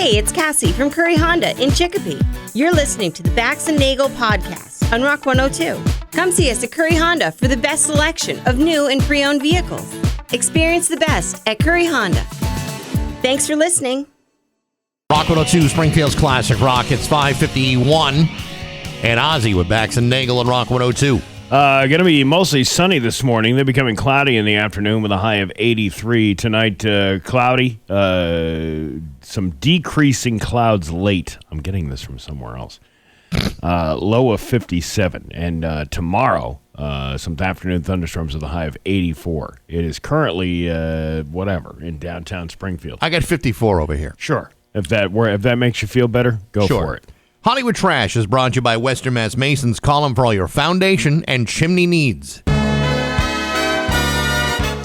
Hey, it's Cassie from Curry Honda in Chicopee. You're listening to the Bax and Nagle podcast on Rock 102. Come see us at Curry Honda for the best selection of new and pre-owned vehicles. Experience the best at Curry Honda. Thanks for listening. Rock 102, Springfield's Classic Rock. It's 5:51. And Ozzy with Bax and Nagle on Rock 102. Going to be mostly sunny this morning. They're becoming cloudy in the afternoon with a high of 83. Tonight, cloudy. Some decreasing clouds late. I'm getting this from somewhere else. Low of 57. And tomorrow, some afternoon thunderstorms with a high of 84. It is currently, in downtown Springfield. I got 54 over here. Sure. If that makes you feel better, go for it. Hollywood Trash is brought to you by Western Mass Masons. Call them for all your foundation and chimney needs.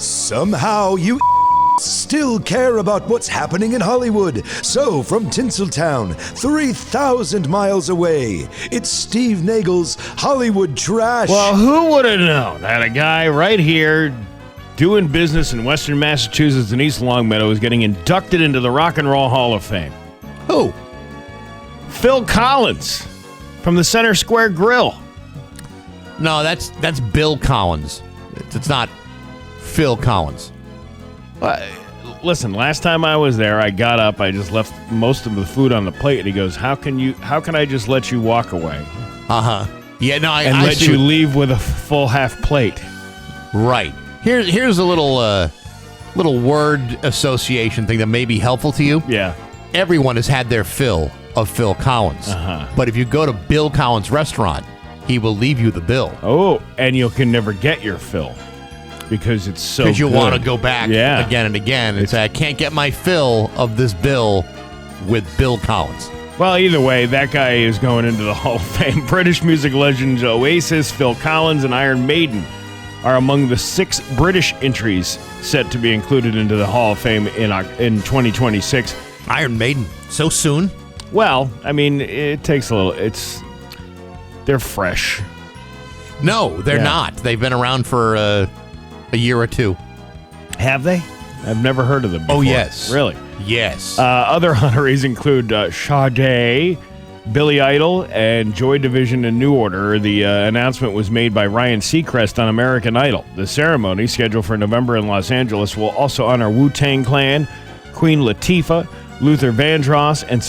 Somehow you still care about what's happening in Hollywood. So from Tinseltown, 3,000 miles away, it's Steve Nagle's Hollywood Trash. Well, who would have known that a guy right here doing business in Western Massachusetts and East Longmeadow is getting inducted into the Rock and Roll Hall of Fame? Who? Phil Collins from the Center Square Grill. No, that's Bill Collins. It's not Phil Collins. Listen, last time I was there, I got up, I just left most of the food on the plate, and he goes, "How can I just let you walk away?" Yeah, no, I let you leave with a full half plate. Right. Here's a little word association thing that may be helpful to you. Yeah. Everyone has had their fill of Phil Collins. But if you go to Bill Collins' restaurant, he will leave you the bill. Oh, and you can never get your fill because it's so good. Because you want to go back again and again and say, I can't get my fill of this bill with Bill Collins. Well, either way, that guy is going into the Hall of Fame. British music legends Oasis, Phil Collins, and Iron Maiden are among the 6 British entries set to be included into the Hall of Fame in 2026. Iron Maiden, so soon? Well, I mean, it takes a little. They're fresh. No, they're not. They've been around for a year or two. Have they? I've never heard of them before. Oh, yes. Really? Yes. Other honorees include Sade, Billy Idol, and Joy Division and New Order. The announcement was made by Ryan Seacrest on American Idol. The ceremony, scheduled for November in Los Angeles, will also honor Wu-Tang Clan, Queen Latifah, Luther Vandross, and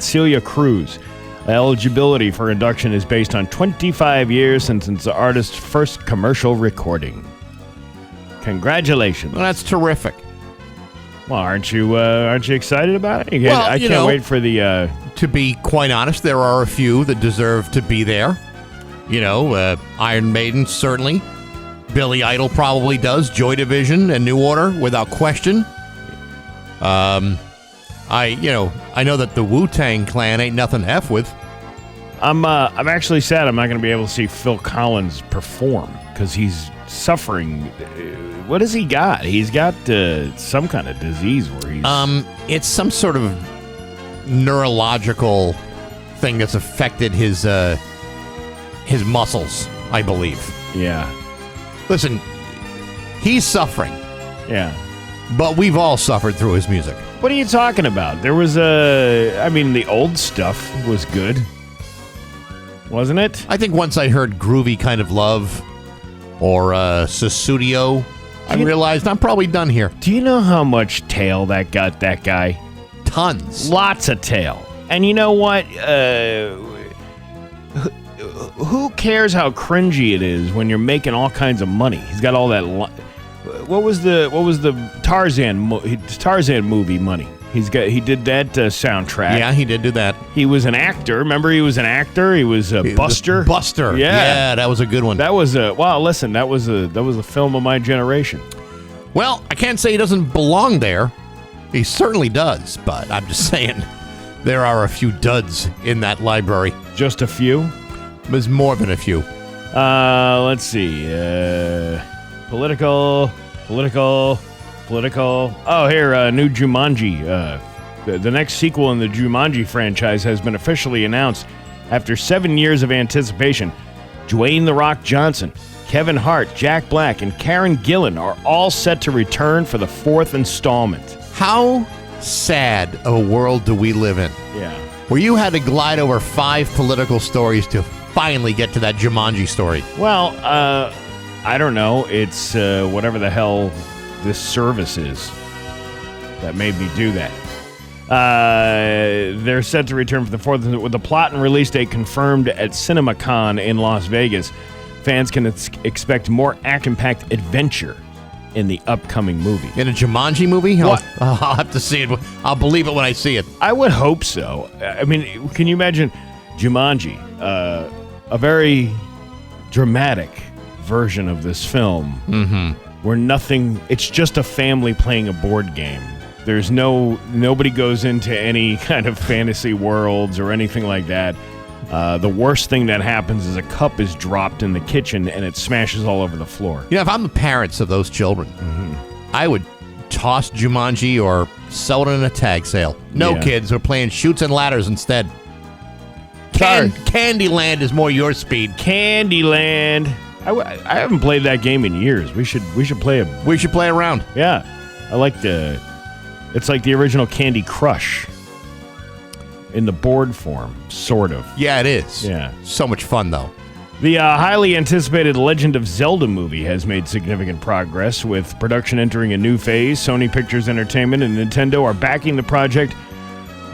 Celia Cruz. Eligibility for induction is based on 25 years since the artist's first commercial recording. Congratulations! Well, that's terrific. Well, aren't you excited about it? Well, I can't wait for the. To be quite honest, there are a few that deserve to be there. Iron Maiden certainly. Billy Idol probably does. Joy Division and New Order without question. I know that the Wu-Tang Clan ain't nothing to F with. I'm actually sad I'm not going to be able to see Phil Collins perform because he's suffering. What has he got? He's got some kind of disease where he's... It's some sort of neurological thing that's affected his muscles, I believe. Yeah. Listen, he's suffering. Yeah. But we've all suffered through his music. What are you talking about? There was the old stuff was good. Wasn't it? I think once I heard Groovy Kind of Love or Susudio, I realized I'm probably done here. Do you know how much tail that got, that guy? Tons. Lots of tail. And you know what? Who cares how cringy it is when you're making all kinds of money? He's got all that... What was the Tarzan movie money? He did that soundtrack. Yeah, he did do that. He was an actor. Remember, he was an actor. He was Buster. Buster. Yeah, that was a good one. That was listen, that was a film of my generation. Well, I can't say he doesn't belong there. He certainly does, but I'm just saying there are a few duds in that library. Just a few? There's more than a few. Let's see. Political. Oh, here, new Jumanji. The next sequel in the Jumanji franchise has been officially announced after 7 years of anticipation. Dwayne "The Rock" Johnson, Kevin Hart, Jack Black, and Karen Gillan are all set to return for the 4th installment. How sad of a world do we live in? Yeah. Where you had to glide over 5 political stories to finally get to that Jumanji story. Well, I don't know. It's whatever the hell this service is that made me do that. They're set to return for the 4th with the plot and release date confirmed at CinemaCon in Las Vegas. Fans can expect more action-packed adventure in the upcoming movie. In a Jumanji movie? What? I'll have to see it. I'll believe it when I see it. I would hope so. I mean, can you imagine Jumanji, a very dramatic version of this film, where it's just a family playing a board game. There's nobody goes into any kind of fantasy worlds or anything like that. The worst thing that happens is a cup is dropped in the kitchen and it smashes all over the floor. You know, if I'm the parents of those children, I would toss Jumanji or sell it in a tag sale. No, kids, we're playing Chutes and Ladders instead. Candyland is more your speed. Candyland. I haven't played that game in years. We should play We should play around. Yeah, I like it's like the original Candy Crush in the board form, sort of. Yeah, it is. Yeah. So much fun, though. The highly anticipated Legend of Zelda movie has made significant progress, with production entering a new phase. Sony Pictures Entertainment and Nintendo are backing the project,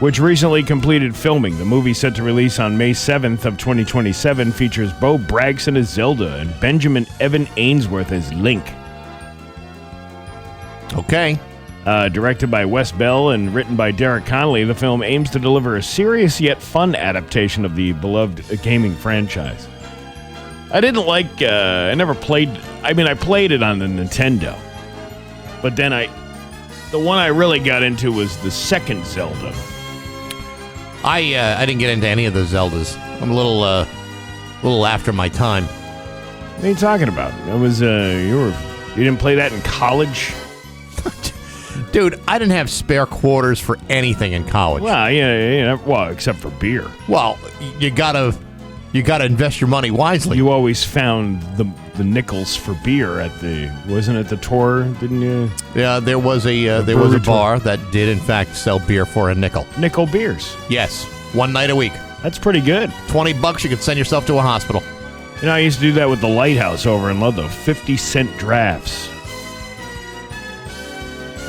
which recently completed filming. The movie, set to release on May 7th of 2027, features Bo Braxton as Zelda and Benjamin Evan Ainsworth as Link. Okay. Directed by Wes Bell and written by Derek Connolly, the film aims to deliver a serious yet fun adaptation of the beloved gaming franchise. I didn't like, I never played, I played it on the Nintendo. But then the one I really got into was the second Zelda. I didn't get into any of the Zeldas. I'm a little after my time. What are you talking about? That was, you didn't play that in college? Dude, I didn't have spare quarters for anything in college. Well, yeah, well, except for beer. Well, you gotta invest your money wisely. You always found the nickels for beer wasn't it the tour? Didn't you? Yeah, there was a bar that did in fact sell beer for a nickel. Nickel beers. Yes, one night a week. That's pretty good. $20, you could send yourself to a hospital. You know, I used to do that with the Lighthouse over in Ludlow. 50-cent drafts.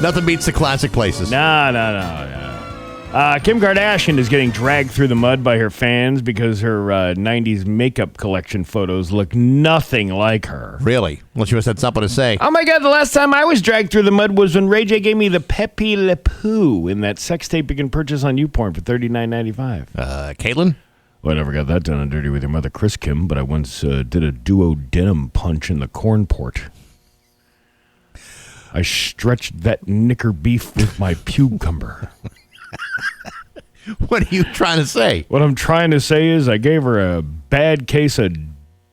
Nothing beats the classic places. No. Kim Kardashian is getting dragged through the mud by her fans because her 90s makeup collection photos look nothing like her. Really? Well, she must have something to say. Oh my God, the last time I was dragged through the mud was when Ray J gave me the Pepe Le Pew in that sex tape you can purchase on YouPorn for $39.95. Caitlin? Well, I never got that done on Dirty with Your Mother, Chris Kim, but I once did a duodenum punch in the corn port. I stretched that knicker beef with my cucumber. What are you trying to say? What I'm trying to say is I gave her a bad case of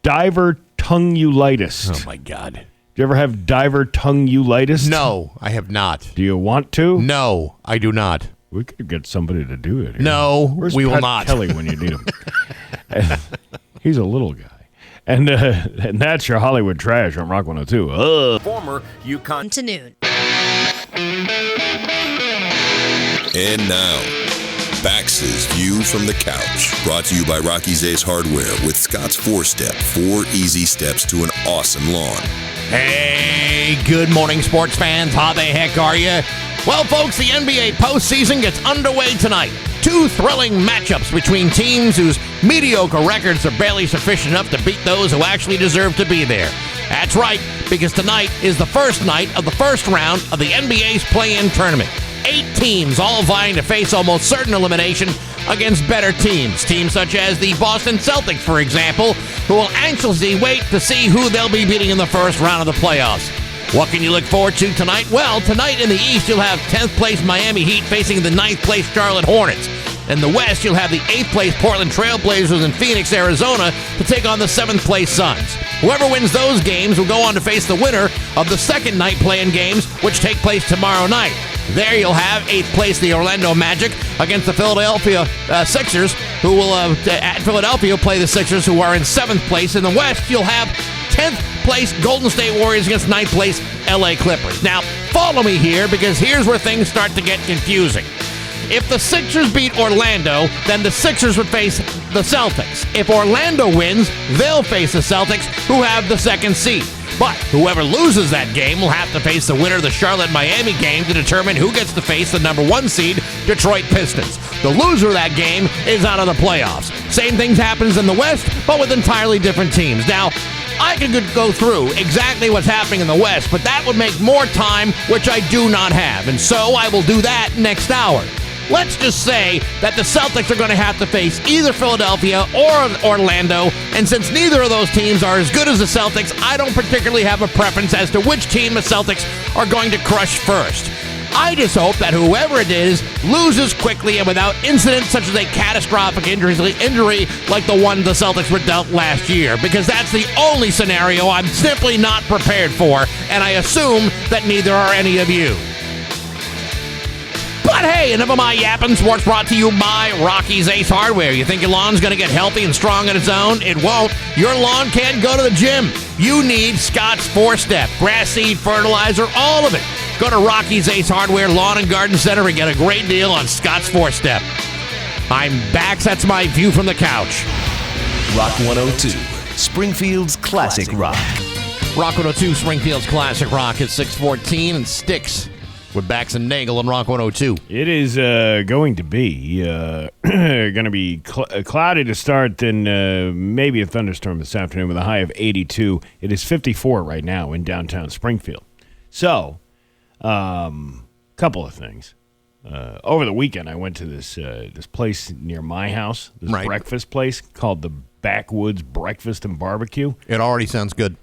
divertongulitis. Oh, my God. Do you ever have divertongulitis? No, I have not. Do you want to? No, I do not. We could get somebody to do it here. No, Where's we will Pat not. Kelly when you need him. He's a little guy. And that's your Hollywood trash on Rock 102. Former Yukon to noon. And now, Bax's View from the Couch. Brought to you by Rocky's Ace Hardware with Scott's 4-Step. 4 easy steps to an awesome lawn. Hey, good morning, sports fans. How the heck are you? Well, folks, the NBA postseason gets underway tonight. 2 thrilling matchups between teams whose mediocre records are barely sufficient enough to beat those who actually deserve to be there. That's right, because tonight is the first night of the first round of the NBA's play-in tournament. 8 teams all vying to face almost certain elimination against better teams. Teams such as the Boston Celtics, for example, who will anxiously wait to see who they'll be beating in the first round of the playoffs. What can you look forward to tonight? Well, tonight in the East, you'll have 10th place Miami Heat facing the 9th place Charlotte Hornets. In the West, you'll have the 8th place Portland Trailblazers in Phoenix, Arizona to take on the 7th place Suns. Whoever wins those games will go on to face the winner of the second night play-in games, which take place tomorrow night. There you'll have 8th place the Orlando Magic against the Philadelphia Sixers, who will at Philadelphia play the Sixers, who are in 7th place. In the West, you'll have 10th place Golden State Warriors against ninth place LA Clippers. Now, follow me here because here's where things start to get confusing. If the Sixers beat Orlando, then the Sixers would face the Celtics. If Orlando wins, they'll face the Celtics, who have the second seed. But whoever loses that game will have to face the winner of the Charlotte-Miami game to determine who gets to face the number 1 seed, Detroit Pistons. The loser of that game is out of the playoffs. Same things happens in the West, but with entirely different teams. Now, I could go through exactly what's happening in the West, but that would make more time, which I do not have. And so I will do that next hour. Let's just say that the Celtics are going to have to face either Philadelphia or Orlando, and since neither of those teams are as good as the Celtics, I don't particularly have a preference as to which team the Celtics are going to crush first. I just hope that whoever it is loses quickly and without incident such as a catastrophic injury like the one the Celtics were dealt last year, because that's the only scenario I'm simply not prepared for, and I assume that neither are any of you. But hey, enough of my yapping. Sports brought to you by Rocky's Ace Hardware. You think your lawn's going to get healthy and strong on its own? It won't. Your lawn can't go to the gym. You need Scott's 4-Step, grass seed, fertilizer, all of it. Go to Rocky's Ace Hardware Lawn and Garden Center and get a great deal on Scott's 4-Step. I'm Bax. That's my view from the couch. Rock 102, Springfield's classic rock. Rock 102, Springfield's classic rock at 6:14 and Sticks with Bax and Nagle on Rock 102. It is going to be cloudy to start, then maybe a thunderstorm this afternoon with a high of 82. It is 54 right now in downtown Springfield. So, couple of things. Over the weekend, I went to this place near my house, this breakfast place called the Backwoods Breakfast and Barbecue. It already sounds good.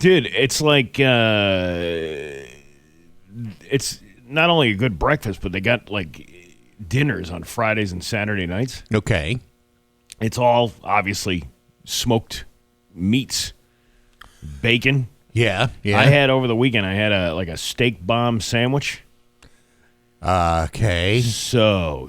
Dude, it's like... it's not only a good breakfast, but they got like dinners on Fridays and Saturday nights. Okay. It's all obviously smoked meats, bacon. Yeah. I had over the weekend, I had a steak bomb sandwich. Okay. So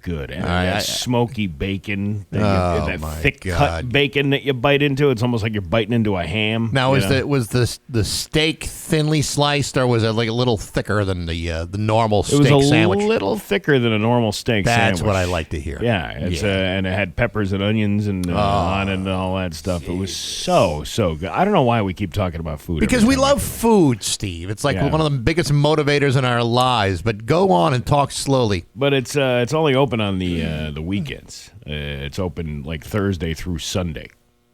good. And that smoky bacon, that thick cut bacon that you bite into. It's almost like you're biting into a ham. Now, was the steak thinly sliced, or was it like a little thicker than the normal steak sandwich? It was a little thicker than a normal steak sandwich. That's what I like to hear. Yeah, and it had peppers and onions and on it and all that stuff. It was so good. I don't know why we keep talking about food. Because we love food, Steve. It's like one of the biggest motivators in our lives. But go on and talk slowly. But it's only open on the weekends. It's open like Thursday through Sunday.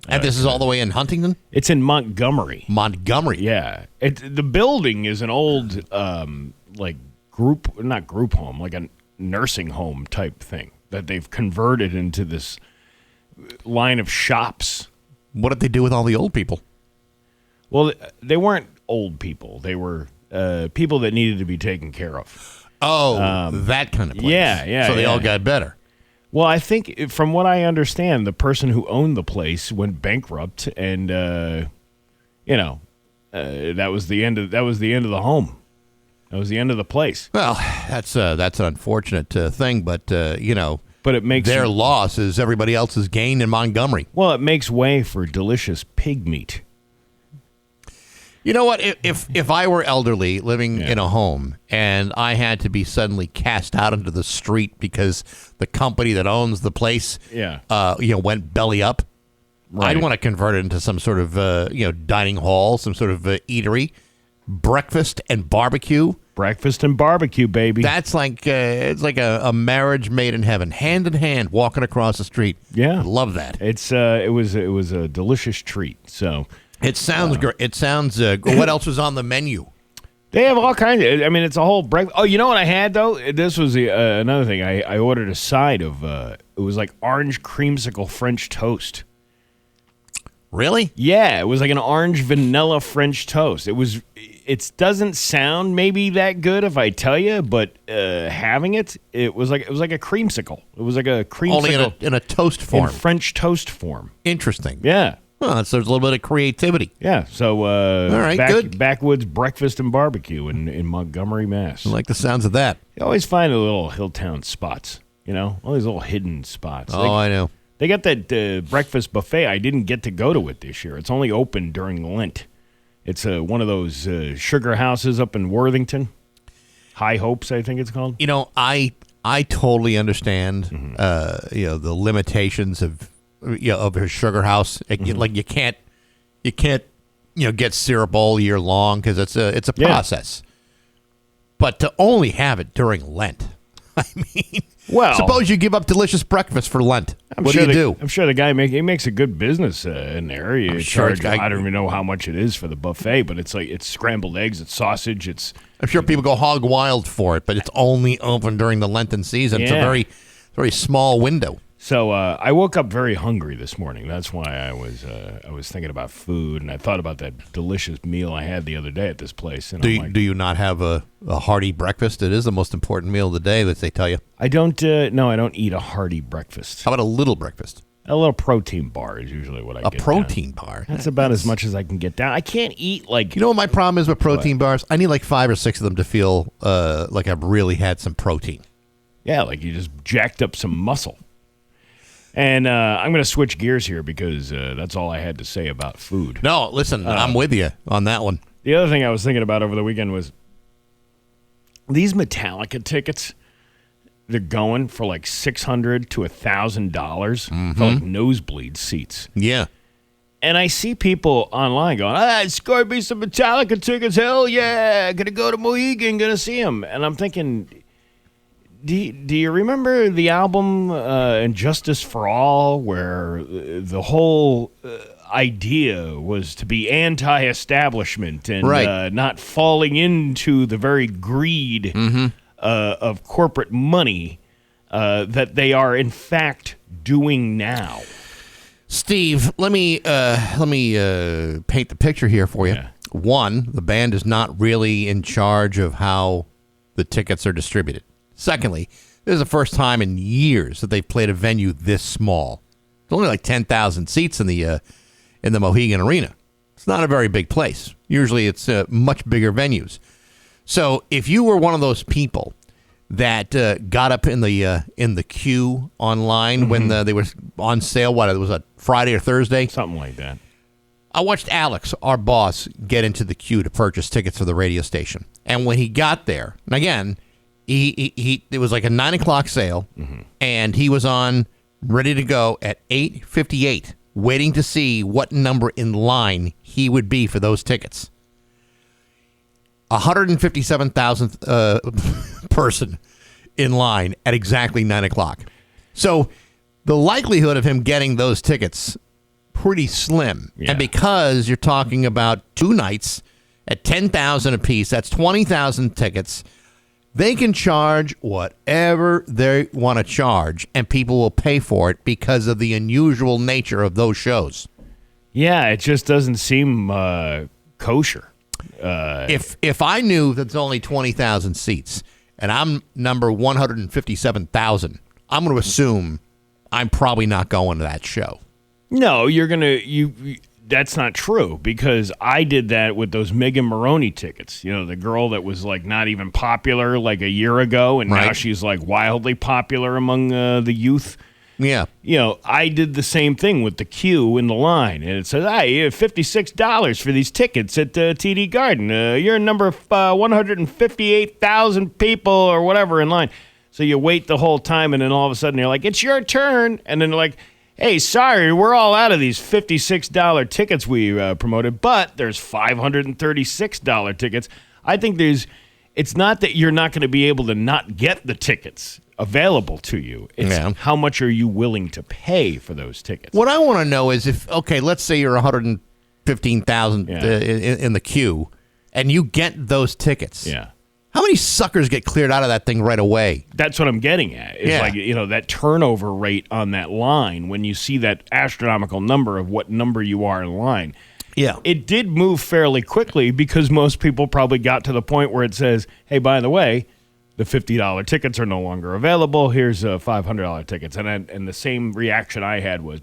And this is all the way in Huntington? It's in Montgomery. Montgomery. Yeah. The building is an old not group home, like a nursing home type thing that they've converted into this line of shops. What did they do with all the old people? Well, they weren't old people. They were people that needed to be taken care of. Oh, that kind of place. Yeah. So they all got better. Well, I think from what I understand, the person who owned the place went bankrupt, and that was the end of the home. That was the end of the place. Well, that's an unfortunate thing, but But it makes their loss is everybody else's gain in Montgomery. Well, it makes way for delicious pig meat. You know what? If I were elderly living in a home and I had to be suddenly cast out into the street because the company that owns the place, went belly up, I'd want to convert it into some sort of dining hall, some sort of eatery, breakfast and barbecue. Breakfast and barbecue, baby. That's like it's like a marriage made in heaven, hand in hand, walking across the street. Yeah, I love that. It was a delicious treat. So. It sounds great. It sounds. What else was on the menu? They have all kinds of. I mean, it's a whole breakfast. Oh, you know what I had though? This was another thing. I ordered a side of. It was like orange creamsicle French toast. Really? Yeah, it was like an orange vanilla French toast. It doesn't sound maybe that good if I tell you, but having it was like a creamsicle. It was like a creamsicle only in a toast form, in French toast form. Interesting. Yeah. Well, so there's a little bit of creativity. Yeah, so all right, good. Backwoods Breakfast and Barbecue in Montgomery, Mass. I like the sounds of that. You always find the little Hilltown spots, all these little hidden spots. I know. They got that breakfast buffet. I didn't get to go to it this year. It's only open during Lent. It's one of those sugar houses up in Worthington. High Hopes, I think it's called. I totally understand the limitations of a sugar house. Like you can't get syrup all year long because it's a process. But to only have it during Lent, I mean, suppose you give up delicious breakfast for Lent. What do you do? I'm sure the guy makes a good business in there. You charge, I don't even know how much it is for the buffet, but it's scrambled eggs, it's sausage, I'm sure people go hog wild for it, but it's only open during the Lenten season. It's a very, very small window. So I woke up very hungry this morning. That's why I was thinking about food, and I thought about that delicious meal I had the other day at this place. And do you not have a hearty breakfast? It is the most important meal of the day, that they tell you. I don't. No, I don't eat a hearty breakfast. How about a little breakfast? A little protein bar is usually what I get. A protein bar? That's about as much as I can get down. I can't eat like... You know what my problem is with protein bars? I need like 5 or 6 of them to feel like I've really had some protein. Yeah, like you just jacked up some muscle. And I'm going to switch gears here because that's all I had to say about food. No, listen, I'm with you on that one. The other thing I was thinking about over the weekend was these Metallica tickets. They're going for like $600 to $1,000 for like nosebleed seats. Yeah. And I see people online going, scored me some Metallica tickets. Hell yeah. Going to go to Mohegan, going to see him. And I'm thinking, do you remember the album Injustice for All, where the whole idea was to be anti-establishment and not falling into the very greed of corporate money that they are in fact doing now? Steve, let me paint the picture here for you. Yeah. One, the band is not really in charge of how the tickets are distributed. Secondly, this is the first time in years that they've played a venue this small. It's only like 10,000 seats in the Mohegan Arena. It's not a very big place. Usually it's much bigger venues. So if you were one of those people that got up in the queue online when they were on sale, it was a Friday or Thursday? Something like that. I watched Alex, our boss, get into the queue to purchase tickets for the radio station. And when he got there, and again, it was like a 9 o'clock sale, and he was on ready to go at 8:58, waiting to see what number in line he would be for those tickets. 157,000th person in line at exactly 9 o'clock. So the likelihood of him getting those tickets, pretty slim. Yeah. And because you're talking about 2 nights at $10,000 apiece, that's 20,000 tickets. They can charge whatever they want to charge, and people will pay for it because of the unusual nature of those shows. Yeah, it just doesn't seem kosher. If I knew that's only 20,000 seats and I'm number 157,000, I'm going to assume I'm probably not going to that show. No, that's not true, because I did that with those Megan Maroney tickets. You know, the girl that was like not even popular like a year ago, and now she's like wildly popular among the youth. Yeah. You know, I did the same thing with the queue in the line, and it says, "Hey, you have $56 for these tickets at TD Garden. You're number 158,000 people or whatever in line." So you wait the whole time, and then all of a sudden you're like, "It's your turn," and then they're like, "Hey, sorry, we're all out of these $56 tickets we promoted, but there's $536 tickets." I think it's not that you're not going to be able to not get the tickets available to you. It's how much are you willing to pay for those tickets? What I want to know is let's say you're 115,000 in the queue, and you get those tickets. Yeah. How many suckers get cleared out of that thing right away? That's what I'm getting at. It's like, that turnover rate on that line, when you see that astronomical number of what number you are in line. Yeah. It did move fairly quickly because most people probably got to the point where it says, "Hey, by the way, the $50 tickets are no longer available. Here's $500 tickets." And the same reaction I had was,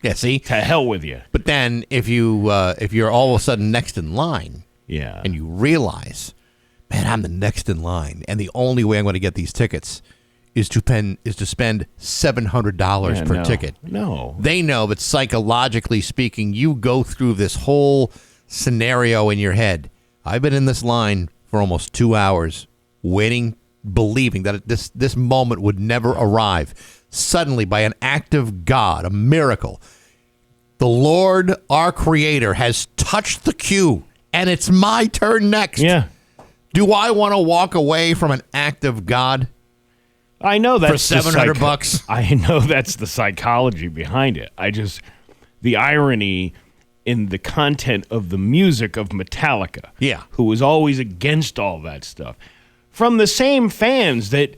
yeah, see? To hell with you. But then if you're all of a sudden next in line, and you realize, man, I'm the next in line, and the only way I'm going to get these tickets is to spend $700 per ticket. No. They know that psychologically speaking, you go through this whole scenario in your head. I've been in this line for almost 2 hours, waiting, believing that this moment would never arrive. Suddenly, by an act of God, a miracle, the Lord, our Creator, has touched the cue, and it's my turn next. Yeah. Do I want to walk away from an act of God? I know that's for $700. I know that's the psychology behind it. The irony in the content of the music of Metallica. Yeah. Who was always against all that stuff. From the same fans that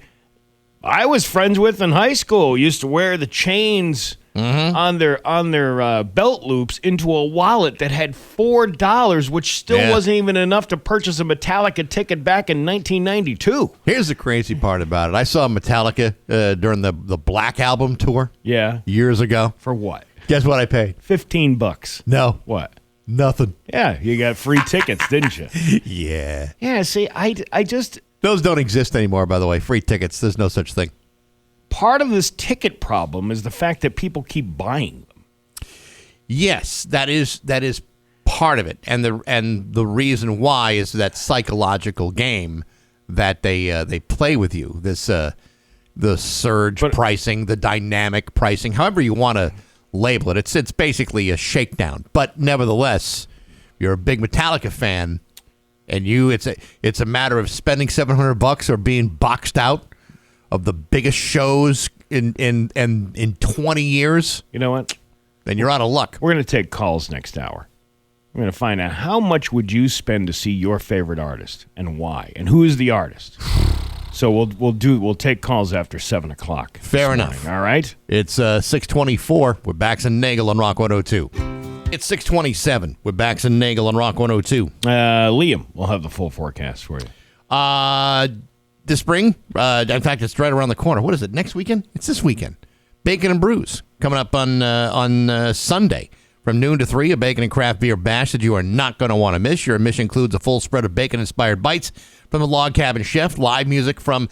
I was friends with in high school, used to wear the chains on their belt loops into a wallet that had $4, which still wasn't even enough to purchase a Metallica ticket back in 1992. Here's the crazy part about it. I saw Metallica during the Black Album tour. Yeah. Years ago. For what? Guess what I paid? $15. No. What? Nothing. Yeah, you got free tickets, didn't you? Yeah. Yeah, see, I just... Those don't exist anymore, by the way. Free tickets. There's no such thing. Part of this ticket problem is the fact that people keep buying them. Yes, that is part of it, and the reason why is that psychological game that they play with you. This the surge pricing, the dynamic pricing, however you want to label it. It's basically a shakedown, but nevertheless, you're a big Metallica fan, and it's a matter of spending $700 or being boxed out of the biggest shows in 20 years. You know what? Then you're out of luck. We're going to take calls next hour. We're going to find out how much would you spend to see your favorite artist and why, and who is the artist. So we'll take calls after 7:00. Fair enough. All right. It's 6:24 with Bax and Nagle on Rock 102. It's 6:27 with Bax and Nagle on Rock 102. Liam will have the full forecast for you. This spring, in fact, it's right around the corner. What is it? Next weekend? It's this weekend. Bacon and Brews coming up on Sunday from noon to 3. A bacon and craft beer bash that you are not going to want to miss. Your admission includes a full spread of bacon-inspired bites from the Log Cabin Chef, live music from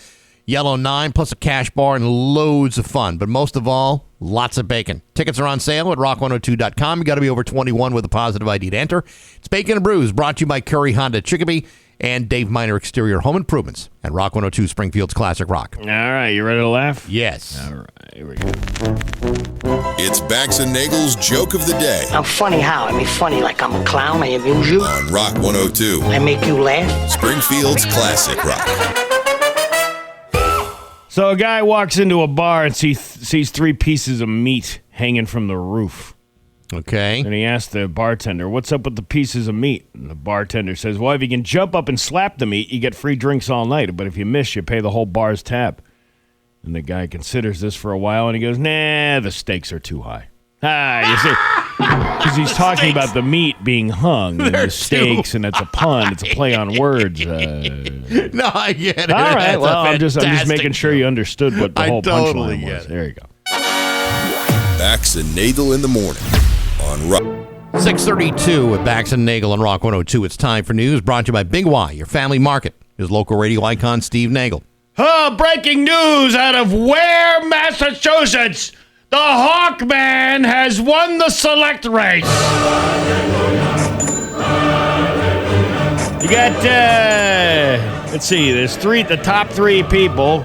Yellow 9, plus a cash bar and loads of fun. But most of all, lots of bacon. Tickets are on sale at rock102.com. You got to be over 21 with a positive ID to enter. It's Bacon and Brews, brought to you by Curry Honda Chicopee and Dave Miner Exterior Home Improvements and Rock 102 Springfield's Classic Rock. All right, you ready to laugh? Yes. All right, here we go. It's Bax and Nagle's Joke of the Day I'm funny how? I mean funny like I'm a clown, I amuse you. on Rock 102, I make you laugh. Springfield's Classic Rock. So a guy walks into a bar and sees 3 pieces of meat hanging from the roof. Okay. And he asks the bartender, what's up with the pieces of meat? And the bartender says, well, if you can jump up and slap the meat, you get free drinks all night. But if you miss, you pay the whole bar's tab. And the guy considers this for a while, and he goes, nah, the stakes are too high. You see, because he's talking about the meat being hung and the steaks, and it's a pun. It's a play on words. No, I get it. All right, That's well, I'm just fantastic making sure you understood what the whole totally punchline get was. it. There you go. Bax and Nagle in the morning on Rock. 6:32 with Bax and Nagle on Rock 102. It's time for news brought to you by Big Y, your family market. His local radio icon, Steve Nagle. Breaking news out of Ware, Massachusetts. The Hawkman has won the select race. You got, let's see, there's the top 3 people.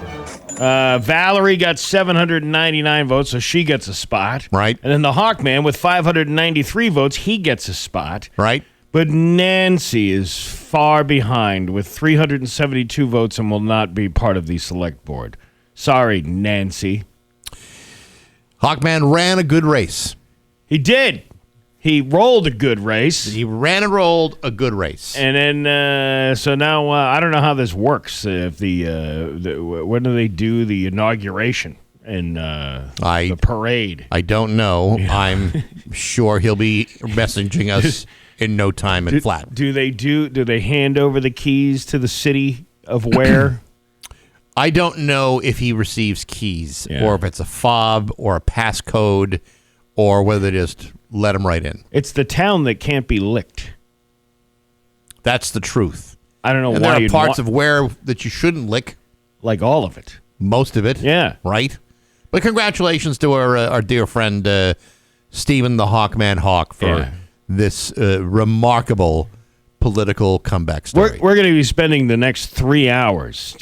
Valerie got 799 votes, so she gets a spot. Right. And then the Hawkman with 593 votes, he gets a spot. Right. But Nancy is far behind with 372 votes and will not be part of the select board. Sorry, Nancy. Hawkman ran a good race. He did. He rolled a good race. He ran and rolled a good race. And then, so now I don't know how this works. If when do they do the inauguration and the parade? I don't know. Yeah. I'm sure he'll be messaging us in no time and flat. Do they hand over the keys to the city of Ware? I don't know if he receives keys or if it's a fob or a passcode or whether they just let him right in. It's the town that can't be licked. That's the truth. I don't know and why there are parts of Ware that you shouldn't lick. Like all of it. most of it. Yeah. Right? But congratulations to our dear friend Stephen the Hawkman Hawk for this remarkable political comeback story. We're going to be spending the next 3 hours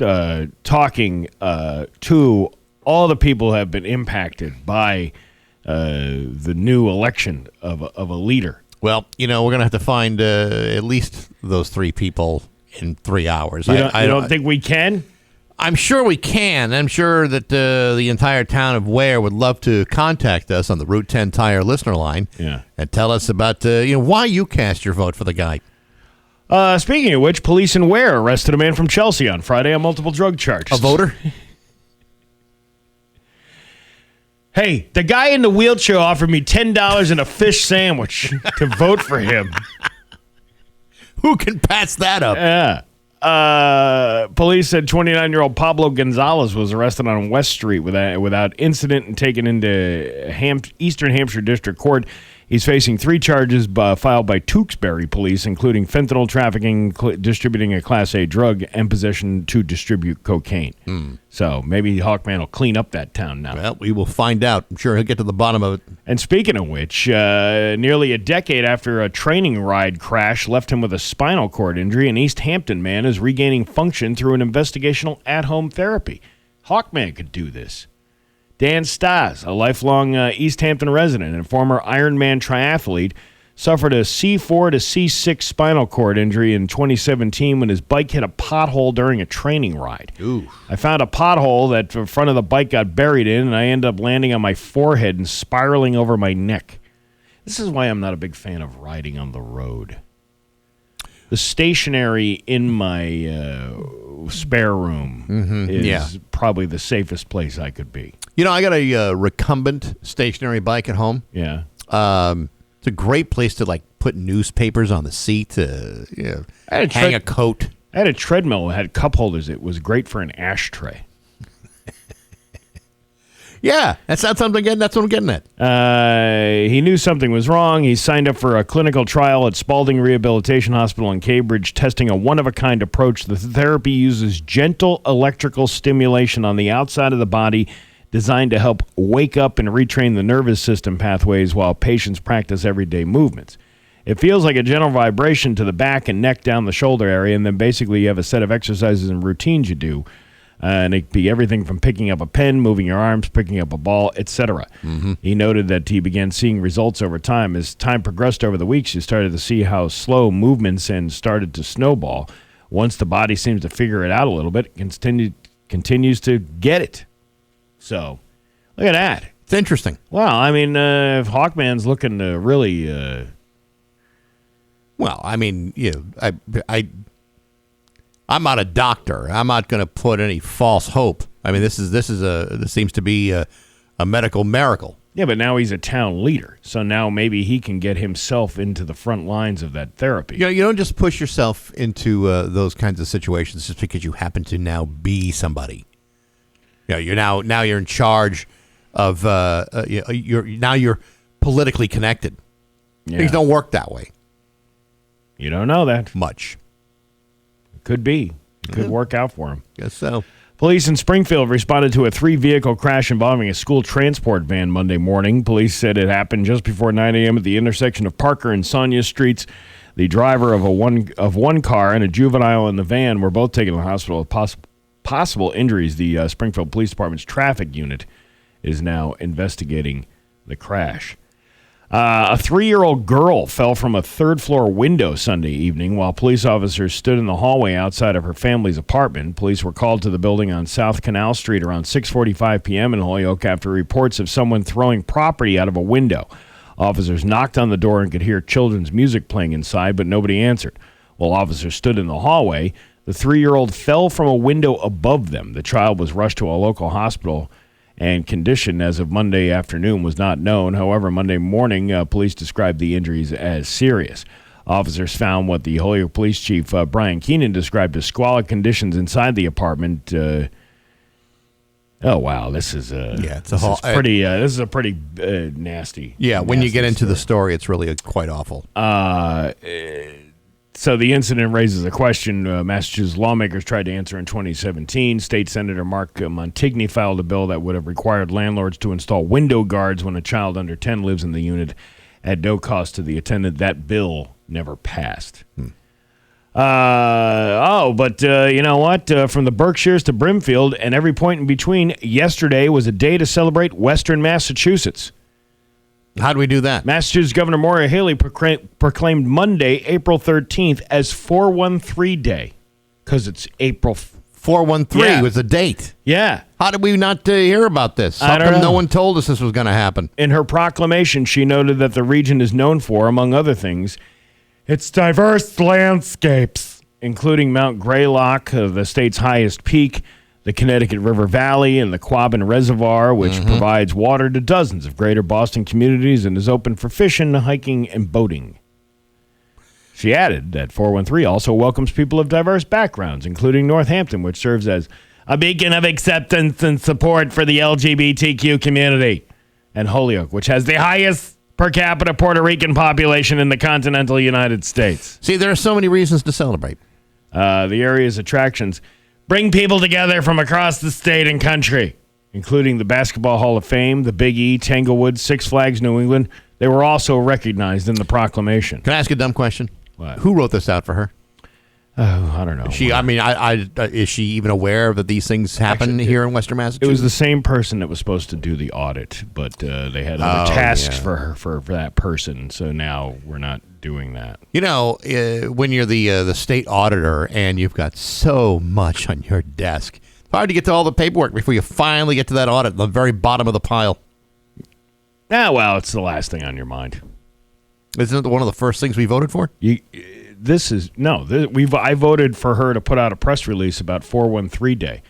talking to all the people who have been impacted by the new election of a leader. Well, we're going to have to find at least those 3 people in 3 hours. You don't think we can? I'm sure we can. I'm sure that the entire town of Ware would love to contact us on the Route 10 Tire listener line and tell us about why you cast your vote for the guy. Speaking of which, police in Ware arrested a man from Chelsea on Friday on multiple drug charges. A voter? Hey, the guy in the wheelchair offered me $10 and a fish sandwich to vote for him. Who can pass that up? Yeah. Police said 29-year-old Pablo Gonzalez was arrested on West Street without incident and taken into Eastern Hampshire District Court. He's facing 3 charges filed by Tewksbury police, including fentanyl trafficking, distributing a Class A drug, and possession to distribute cocaine. So maybe Hawkman will clean up that town now. Well, we will find out. I'm sure he'll get to the bottom of it. And speaking of which, nearly a decade after a training ride crash left him with a spinal cord injury, an East Hampton man is regaining function through an investigational at-home therapy. Hawkman could do this. Dan Stas, a lifelong East Hampton resident and former Ironman triathlete, suffered a C4 to C6 spinal cord injury in 2017 when his bike hit a pothole during a training ride. Ooh. I found a pothole that the front of the bike got buried in, and I ended up landing on my forehead and spiraling over my neck. This is why I'm not a big fan of riding on the road. The stationary in my spare room is probably the safest place I could be. I got a recumbent stationary bike at home. Yeah. It's a great place to put newspapers on the seat, hang a coat. I had a treadmill that had cup holders. It was great for an ashtray. Yeah, that's what I'm getting at. He knew something was wrong. He signed up for a clinical trial at Spalding Rehabilitation Hospital in Cambridge, testing a one-of-a-kind approach. The therapy uses gentle electrical stimulation on the outside of the body designed to help wake up and retrain the nervous system pathways while patients practice everyday movements. It feels like a gentle vibration to the back and neck down the shoulder area, and then basically you have a set of exercises and routines you do. And it could be everything from picking up a pen, moving your arms, picking up a ball, etc. He noted that he began seeing results over time. As time progressed over the weeks, he started to see how slow movements and started to snowball. Once the body seems to figure it out a little bit, it continues to get it. So, look at that. It's interesting. Well, I mean, if Hawkman's looking to really... I'm not a doctor. I'm not going to put any false hope. I mean, this seems to be a medical miracle. Yeah, but now he's a town leader, so now maybe he can get himself into the front lines of that therapy. You don't just push yourself into those kinds of situations just because you happen to now be somebody. You're in charge of. You're politically connected. Yeah. Things don't work that way. You don't know that. Much. Could be. Could work out for him. Guess so. Police in Springfield responded to a 3-vehicle crash involving a school transport van Monday morning. Police said it happened just before 9 a.m. at the intersection of Parker and Sonia Streets. The driver of one car and a juvenile in the van were both taken to the hospital with possible injuries. The Springfield Police Department's traffic unit is now investigating the crash. A 3-year-old girl fell from a third-floor window Sunday evening while police officers stood in the hallway outside of her family's apartment. Police were called to the building on South Canal Street around 6:45 p.m. in Holyoke after reports of someone throwing property out of a window. Officers knocked on the door and could hear children's music playing inside, but nobody answered. While officers stood in the hallway, the 3-year-old fell from a window above them. The child was rushed to a local hospital, and condition as of Monday afternoon was not known. However, Monday morning, police described the injuries as serious. Officers found what the Holyoke Police Chief Brian Keenan described as squalid conditions inside the apartment. Oh wow, this is pretty nasty. Yeah, when you get into the story, it's really quite awful. So the incident raises a question Massachusetts lawmakers tried to answer in 2017. State Senator Mark Montigny filed a bill that would have required landlords to install window guards when a child under 10 lives in the unit at no cost to the attendant. That bill never passed. But you know what? From the Berkshires to Brimfield and every point in between, yesterday was a day to celebrate Western Massachusetts. How do we do that? Massachusetts Governor Maura Haley proclaimed Monday, April 13th, as 413 Day, because it's April 413 was the date. Yeah. How did we not hear about this? I don't know. No one told us this was going to happen. In her proclamation, she noted that the region is known for, among other things, its diverse landscapes, including Mount Greylock, the state's highest peak, the Connecticut River Valley, and the Quabbin Reservoir, which provides water to dozens of greater Boston communities and is open for fishing, hiking, and boating. She added that 413 also welcomes people of diverse backgrounds, including Northampton, which serves as a beacon of acceptance and support for the LGBTQ community, and Holyoke, which has the highest per capita Puerto Rican population in the continental United States. See, there are so many reasons to celebrate. The area's attractions bring people together from across the state and country, including the Basketball Hall of Fame, the Big E, Tanglewood, Six Flags New England. They were also recognized in the proclamation. Can I ask a dumb question? What? Who wrote this out for her? Oh, I don't know. Is she even aware that these things happen here in Western Massachusetts? It was the same person that was supposed to do the audit, but they had other tasks for her for that person. So now we're not doing that. You know, when you're the state auditor and you've got so much on your desk, it's hard to get to all the paperwork before you finally get to that audit, the very bottom of the pile. Well, it's the last thing on your mind. Isn't it one of the first things we voted for? I voted for her to put out a press release about 413 Day.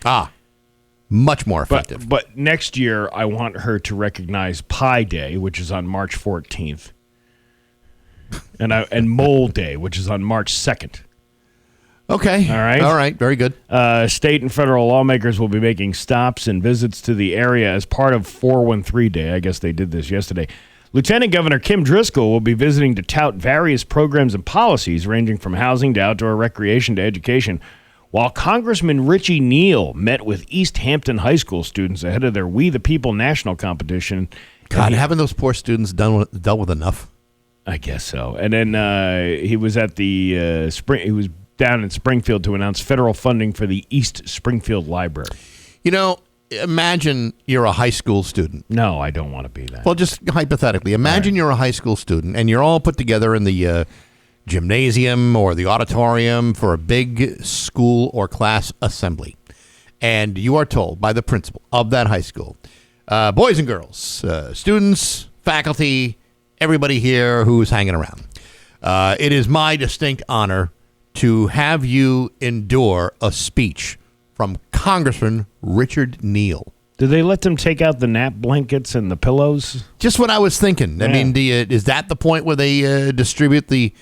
Much more effective. But next year, I want her to recognize Pi Day, which is on March 14th, and Mole Day, which is on March 2nd. Okay. All right. Very good. State and federal lawmakers will be making stops and visits to the area as part of 413 Day. I guess they did this yesterday. Lieutenant Governor Kim Driscoll will be visiting to tout various programs and policies ranging from housing to outdoor recreation to education, while Congressman Richie Neal met with East Hampton High School students ahead of their We the People national competition. God, haven't those poor students dealt with enough? I guess so. And then he was at the He was down in Springfield to announce federal funding for the East Springfield Library. You know, imagine you're a high school student. No, I don't want to be that. Well, just hypothetically, imagine you're a high school student and you're all put together in the gymnasium or the auditorium for a big school or class assembly. And you are told by the principal of that high school, boys and girls, students, faculty, everybody here who's hanging around. It is my distinct honor to have you endure a speech from Congressman Richard Neal. Do they let them take out the nap blankets and the pillows? Just what I was thinking. I mean, is that the point where they distribute the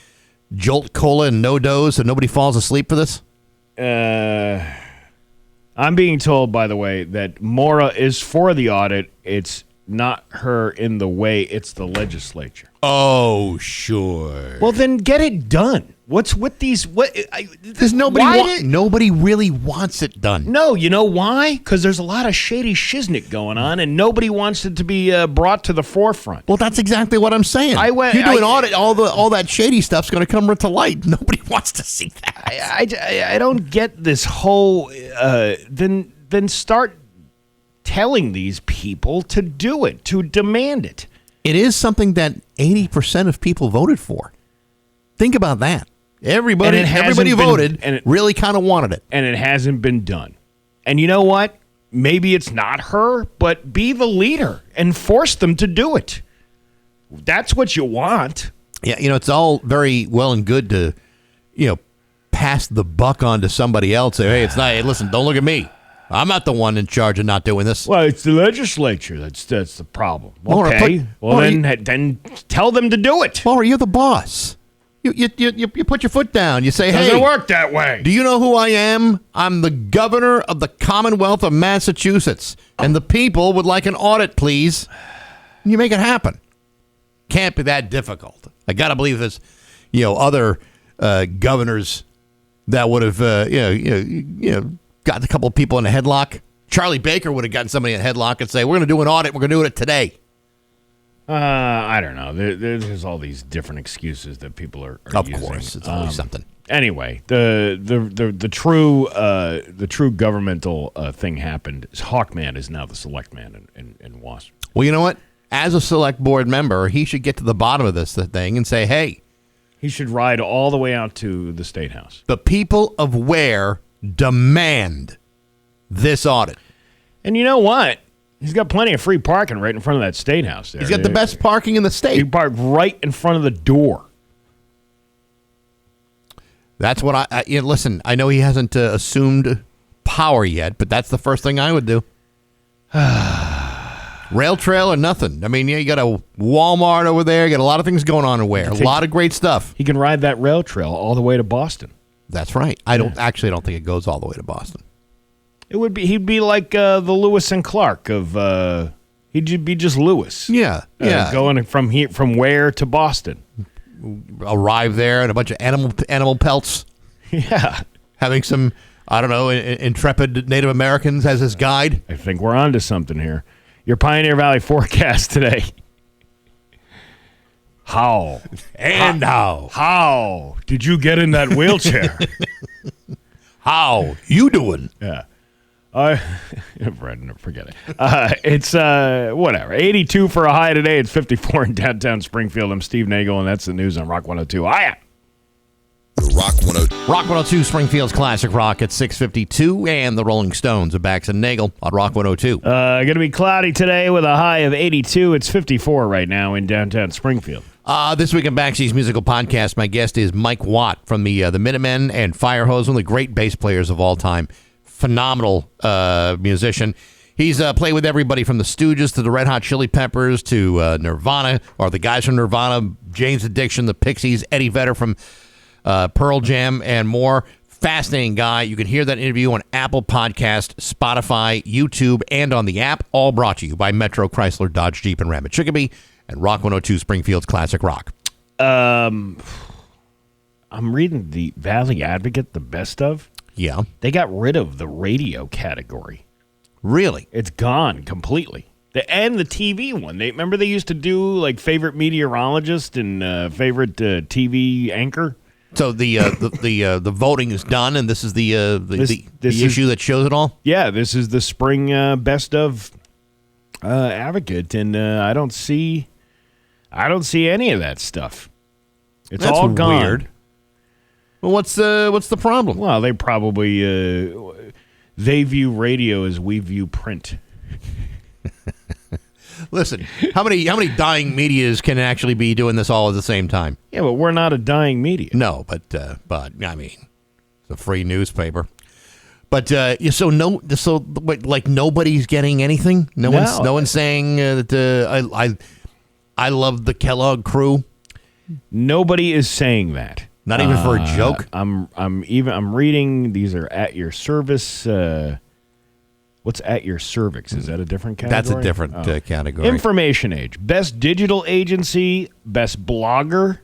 Jolt Cola and no dose and nobody falls asleep for this? I'm being told, by the way, that Maura is for the audit. It's not her in the way. It's the legislature. Oh, sure. Well, then get it done. What's with these? Because nobody really wants it done. No, you know why? Because there's a lot of shady shiznick going on, and nobody wants it to be brought to the forefront. Well, that's exactly what I'm saying. You do an audit, all that shady stuff's going to come to light. Nobody wants to see that. I don't get this whole. Then start telling these people to do it, to demand it. It is something that 80% of people voted for. Think about that. Everybody voted and really kind of wanted it. And it hasn't been done. And you know what? Maybe it's not her, but be the leader and force them to do it. That's what you want. Yeah, it's all very well and good to, pass the buck on to somebody else. Say, hey, it's not. Hey, listen, don't look at me. I'm not the one in charge of not doing this. Well, it's the legislature that's the problem. Okay, then tell them to do it. Laura, you're the boss. You put your foot down. You say, hey. Doesn't work that way. Do you know who I am? I'm the governor of the Commonwealth of Massachusetts, and the people would like an audit, please. And you make it happen. Can't be that difficult. I got to believe there's, other governors that would have got a couple of people in a headlock. Charlie Baker would have gotten somebody in a headlock and say, "We're going to do an audit. We're going to do it today." I don't know. There's all these different excuses that people are of using. course, it's always something. Anyway, the true governmental thing happened. Hawkman is now the select man in WASP. Well, you know what? As a select board member, he should get to the bottom of this thing and say, "Hey, he should ride all the way out to the State House. The people of Ware demand this audit." And you know what? He's got plenty of free parking right in front of that State House there. He's got the best parking in the state. He parked right in front of the door. That's what listen, I know he hasn't assumed power yet, but that's the first thing I would do. Rail trail or nothing. I mean, you got a Walmart over there. You got a lot of things going on in Ware. A lot of great stuff. He can ride that rail trail all the way to Boston. That's right. I don't think it goes all the way to Boston. He'd be like the Lewis and Clark of he'd be just Lewis. Yeah. Going from Ware to Boston. Arrive there and a bunch of animal pelts. Yeah. Having some, I don't know, intrepid Native Americans as his guide. I think we're on to something here. Your Pioneer Valley forecast today. How did you get in that wheelchair? How you doing? Yeah. Forget it. It's whatever. 82 for a high today. It's 54 in downtown Springfield. I'm Steve Nagle, and that's the news on Rock 102. Hiya! Rock 102. Rock 102, Springfield's Classic Rock at 6:52, and the Rolling Stones of Bax and Nagle on Rock 102. Going to be cloudy today with a high of 82. It's 54 right now in downtown Springfield. This week in Baxi's musical podcast, my guest is Mike Watt from the Minutemen and Firehose, one of the great bass players of all time. Phenomenal musician. He's played with everybody from the Stooges to the Red Hot Chili Peppers to Nirvana, or the guys from Nirvana, Jane's Addiction, the Pixies, Eddie Vedder from Pearl Jam, and more. Fascinating guy. You can hear that interview on Apple Podcast, Spotify, YouTube, and on the app. All brought to you by Metro Chrysler, Dodge, Jeep, and Ram at Chicopee and Rock 102, Springfield's Classic Rock. I'm reading the Valley Advocate, the best of. Yeah. They got rid of the radio category. Really? It's gone completely. And the TV one. Remember they used to do like favorite meteorologist and favorite TV anchor? So the voting is done, and this is the issue that shows it all? Yeah, this is the spring best of Advocate, and I don't see any of that stuff. It's all gone. Weird. Well, what's the problem? Well, they probably they view radio as we view print. Listen, how many dying medias can actually be doing this all at the same time? Yeah, but we're not a dying media. No, but I mean, it's a free newspaper. But like nobody's getting anything. No one's saying that I love the Kellogg Crew. Nobody is saying that. Not even for a joke. I'm reading. These are at your service. What's at your cervix? Is that a different category? That's a different category. Information Age, best digital agency, best blogger,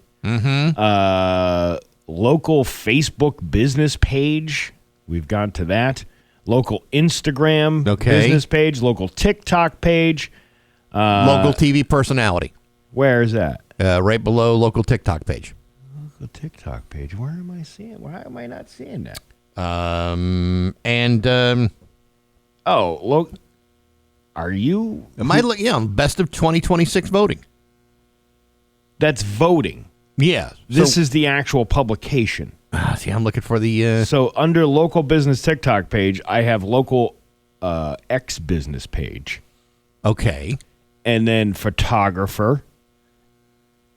local Facebook business page. We've gone to that. Local Instagram business page, local TikTok page, local TV personality. Where is that? Right below local TikTok page. The TikTok page. Where am I seeing? Why am I not seeing that? Look. Are you? Am I? Yeah, best of 2026 voting. That's voting. Yeah. This is the actual publication. See, I'm looking for the. So under local business TikTok page, I have local X business page. Okay. And then photographer.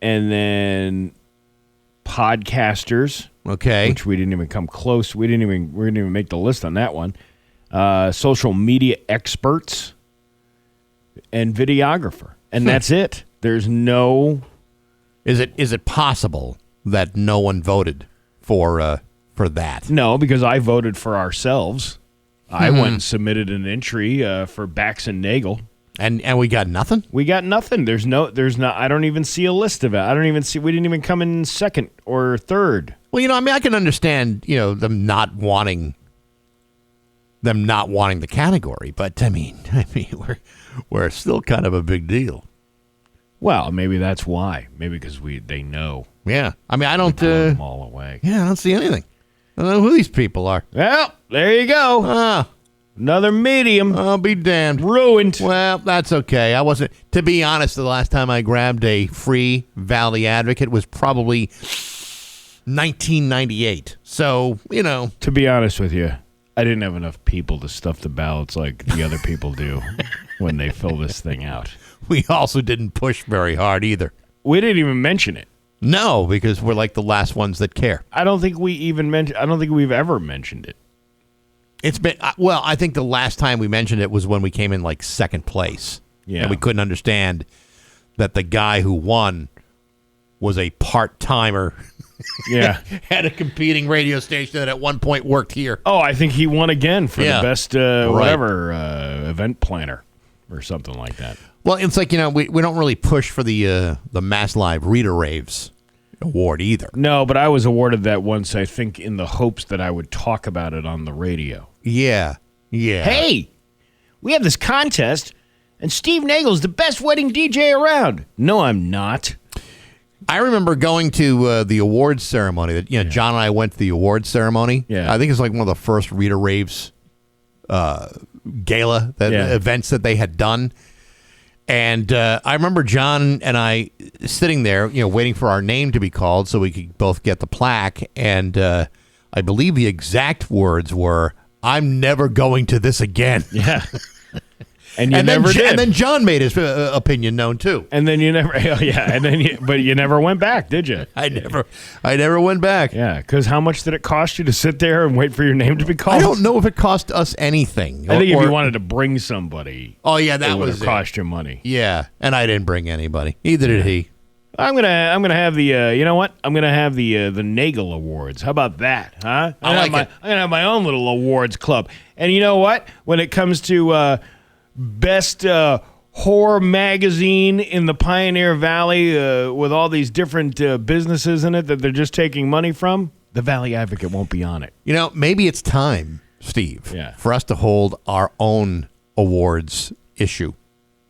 And then podcasters. Okay. Which we didn't even come close. We didn't even make the list on that one. Social media experts and videographer. And that's it. There's no. Is it possible that no one voted for that? No, because I voted for ourselves. I went and submitted an entry for Bax and Nagle. And we got nothing? We got nothing. There's not. I don't even see a list of it. We didn't even come in second or third Well, I mean, I can understand, them not wanting the category, but I mean, we're still kind of a big deal. Well, maybe that's why. Maybe because they know. Yeah, I mean, I don't them all away. Yeah, I don't see anything. I don't know who these people are. Well, there you go. Another medium. I'll be damned. Ruined. Well, that's okay. I wasn't. To be honest, the last time I grabbed a free Valley Advocate was probably 1998. So, To be honest with you, I didn't have enough people to stuff the ballots like the other people do when they fill this thing out. We also didn't push very hard either. We didn't even mention it. No, because we're like the last ones that care. I don't think we've ever mentioned it. It's been, I think the last time we mentioned it was when we came in like second place. Yeah. And we couldn't understand that the guy who won was a part-timer. Yeah. Had a competing radio station that at one point worked here. Oh, I think he won again for the best Right. event planner or something like that. Well, it's like, we don't really push for the Mass Live Reader Raves award either. No, but I was awarded that once, I think, in the hopes that I would talk about it on the radio. Yeah. Hey, we have this contest, and Steve Nagle's the best wedding DJ around. No, I'm not. I remember going to the awards ceremony. That John and I went to the awards ceremony. Yeah. I think it's like one of the first Reader Raves gala events that they had done. And I remember John and I sitting there, waiting for our name to be called so we could both get the plaque. And I believe the exact words were, "I'm never going to this again." Yeah. And you never did. And then John made his opinion known too. And then you never, but you never went back, did you? I never went back. Yeah, because how much did it cost you to sit there and wait for your name to be called? I don't know if it cost us anything. I think if you wanted to bring somebody, that would was have cost you money. Yeah, and I didn't bring anybody. Neither did he. I'm gonna have the you know what? I'm gonna have the Nagle Awards. How about that, huh? I'm gonna have my own little awards club. And you know what? When it comes to best horror magazine in the Pioneer Valley with all these different businesses in it that they're just taking money from, the Valley Advocate won't be on it. Maybe it's time, Steve, for us to hold our own awards issue.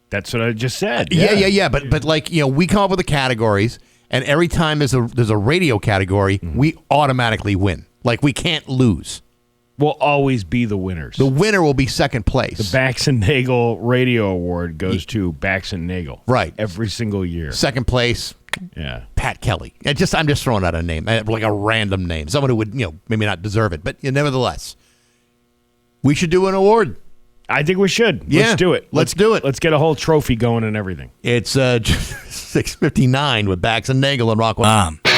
That's what I just said. Yeah. But like, we come up with the categories, and every time there's a radio category, we automatically win. Like, we can't lose. We'll always be the winners. The winner will be second place. The Bax and Nagle Radio Award goes to Bax and Nagle. Right. Every single year. Second place, Pat Kelly. I'm just throwing out a name, like a random name. Someone who would, maybe not deserve it. But nevertheless, we should do an award. I think we should. Yeah, let's do it. Let's do it. Let's get a whole trophy going and everything. It's 6:59 with Bax and Nagle and Rock 102.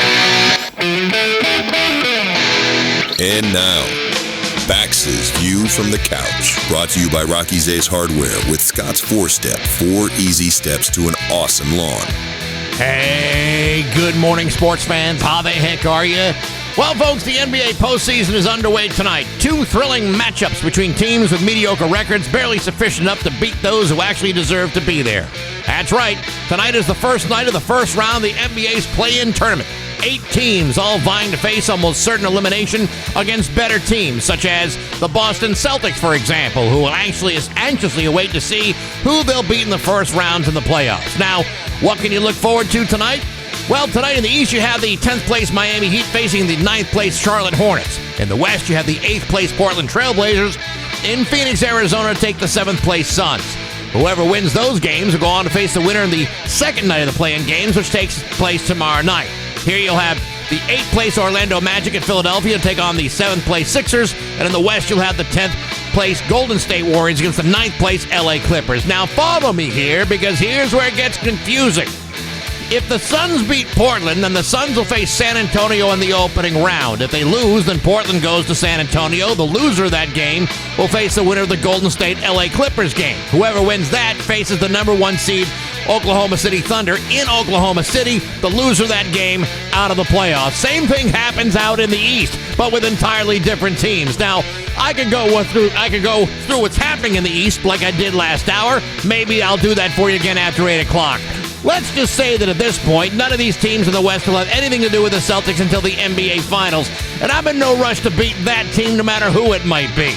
And now, Bax's View from the Couch, brought to you by Rocky's Ace Hardware with Scott's 4-Step, 4 easy steps to an awesome lawn. Hey, good morning, sports fans. How the heck are you? Well, folks, the NBA postseason is underway tonight. 2 thrilling matchups between teams with mediocre records, barely sufficient enough to beat those who actually deserve to be there. That's right. Tonight is the first night of the first round of the NBA's play-in tournament. 8 teams all vying to face almost certain elimination against better teams, such as the Boston Celtics, for example, who will anxiously await to see who they'll beat in the first rounds in the playoffs. Now, what can you look forward to tonight? Well, tonight in the East, you have the 10th place Miami Heat facing the 9th place Charlotte Hornets. In the West, you have the 8th place Portland Trailblazers in Phoenix, Arizona, to take the 7th place Suns. Whoever wins those games will go on to face the winner in the second night of the play-in games, which takes place tomorrow night. Here you'll have the 8th place Orlando Magic in Philadelphia to take on the 7th place Sixers. And in the West, you'll have the 10th place Golden State Warriors against the 9th place LA Clippers. Now, follow me here, because here's where it gets confusing. If the Suns beat Portland, then the Suns will face San Antonio in the opening round. If they lose, then Portland goes to San Antonio. The loser of that game will face the winner of the Golden State LA Clippers game. Whoever wins that faces the number 1 seed Oklahoma City Thunder in Oklahoma City. The loser of that game out of the playoffs. Same thing happens out in the East, but with entirely different teams. Now, I could go through what's happening in the East like I did last hour. Maybe I'll do that for you again after 8 o'clock. Let's just say that at this point, none of these teams in the West will have anything to do with the Celtics until the NBA Finals, and I'm in no rush to beat that team no matter who it might be.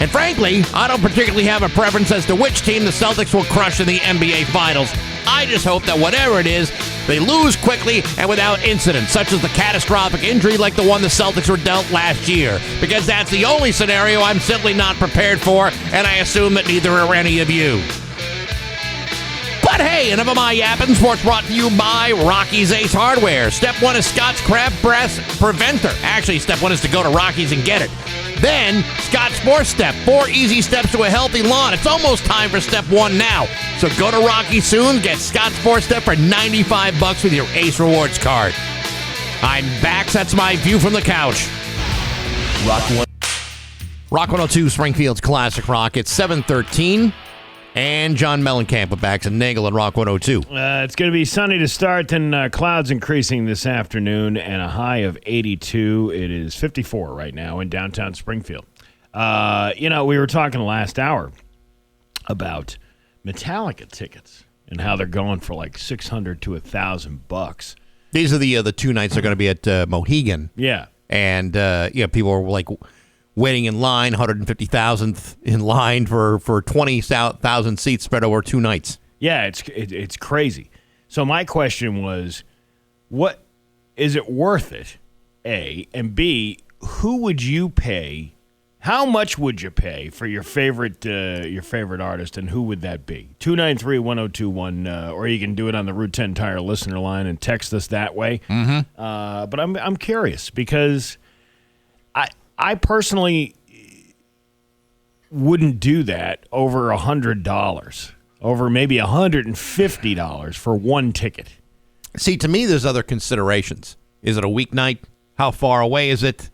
And frankly, I don't particularly have a preference as to which team the Celtics will crush in the NBA Finals. I just hope that whatever it is, they lose quickly and without incident, such as the catastrophic injury like the one the Celtics were dealt last year, because that's the only scenario I'm simply not prepared for, and I assume that neither are any of you. But hey, enough of my yapping. Sports brought to you by Rocky's Ace Hardware. Step 1 is Scott's Crab Breast Preventer. Actually, step 1 is to go to Rocky's and get it. Then, Scott's Sports Step, 4 easy steps to a healthy lawn. It's almost time for step 1 now. So go to Rocky soon, get Scott's Sports Step for $95 with your Ace Rewards card. I'm Bax. That's my view from the couch. Rock 102, Springfield's Classic Rock. It's 7:13. And John Mellencamp with Bax and Nagle and Rock 102. It's going to be sunny to start, then clouds increasing this afternoon, and a high of 82. It is 54 right now in downtown Springfield. We were talking last hour about Metallica tickets and how they're going for like $600 to $1,000. These are the 2 nights they're going to be at Mohegan. Yeah. And, people are like waiting in line, 150,000th in line for 20,000 seats spread over 2 nights. Yeah, it's crazy. So my question was, what is it worth it? A, and B, who would you pay? How much would you pay for your favorite artist, and who would that be? 293-1021, or you can do it on the Route 10 Tire listener line and text us that way. Mm-hmm. But I'm curious because I personally wouldn't do that over $100, over maybe $150 for one ticket. See, to me, there's other considerations. Is it a weeknight? How far away is it?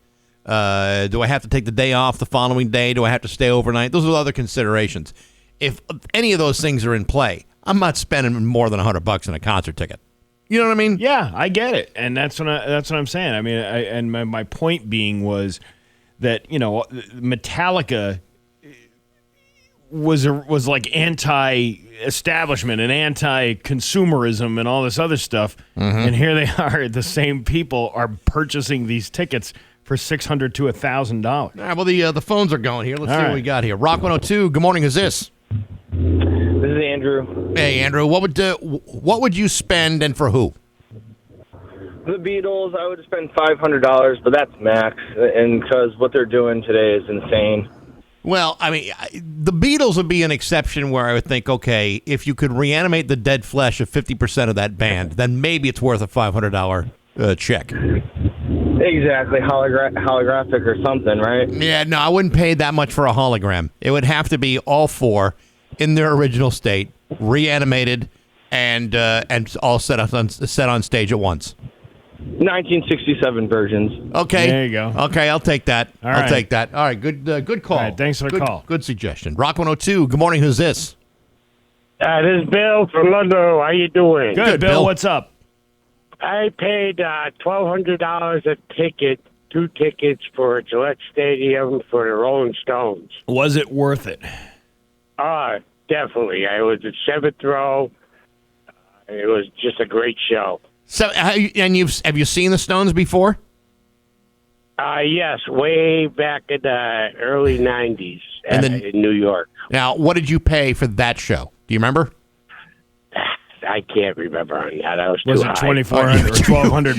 Do I have to take the day off the following day? Do I have to stay overnight? Those are other considerations. If any of those things are in play, I'm not spending more than $100 on a concert ticket. You know what I mean? Yeah, I get it, and that's what I'm saying. I mean, my point being was that Metallica was like anti-establishment and anti-consumerism and all this other stuff, and here they are. The same people are purchasing these tickets for $600 to $1,000. All right, well, the phones are going here. Let's see what we got here. Rock 102. Good morning. Who's this? This is Andrew. Hey, Andrew. What would you spend and for who? The Beatles, I would spend $500, but that's max, and because what they're doing today is insane. Well, I mean, the Beatles would be an exception where I would think, okay, if you could reanimate the dead flesh of 50% of that band, then maybe it's worth a $500 check. Exactly, holographic or something, right? Yeah, no, I wouldn't pay that much for a hologram. It would have to be all 4 in their original state, reanimated, and all set on stage at once. 1967 versions. Okay. There you go. Okay, I'll take that. I'll take that. All right, good call. All right, thanks for the call. Good suggestion. Rock 102, good morning. Who's this? This is Bill from Ludlow. How you doing? Good, Bill. What's up? I paid $1,200 a ticket, 2 tickets for Gillette Stadium for the Rolling Stones. Was it worth it? Definitely. I was at 7th row. It was just a great show. So, have you seen the Stones before? Yes, way back in the early 90s in New York. Now, what did you pay for that show? Do you remember? I can't remember on that. I was it high. $2,400 or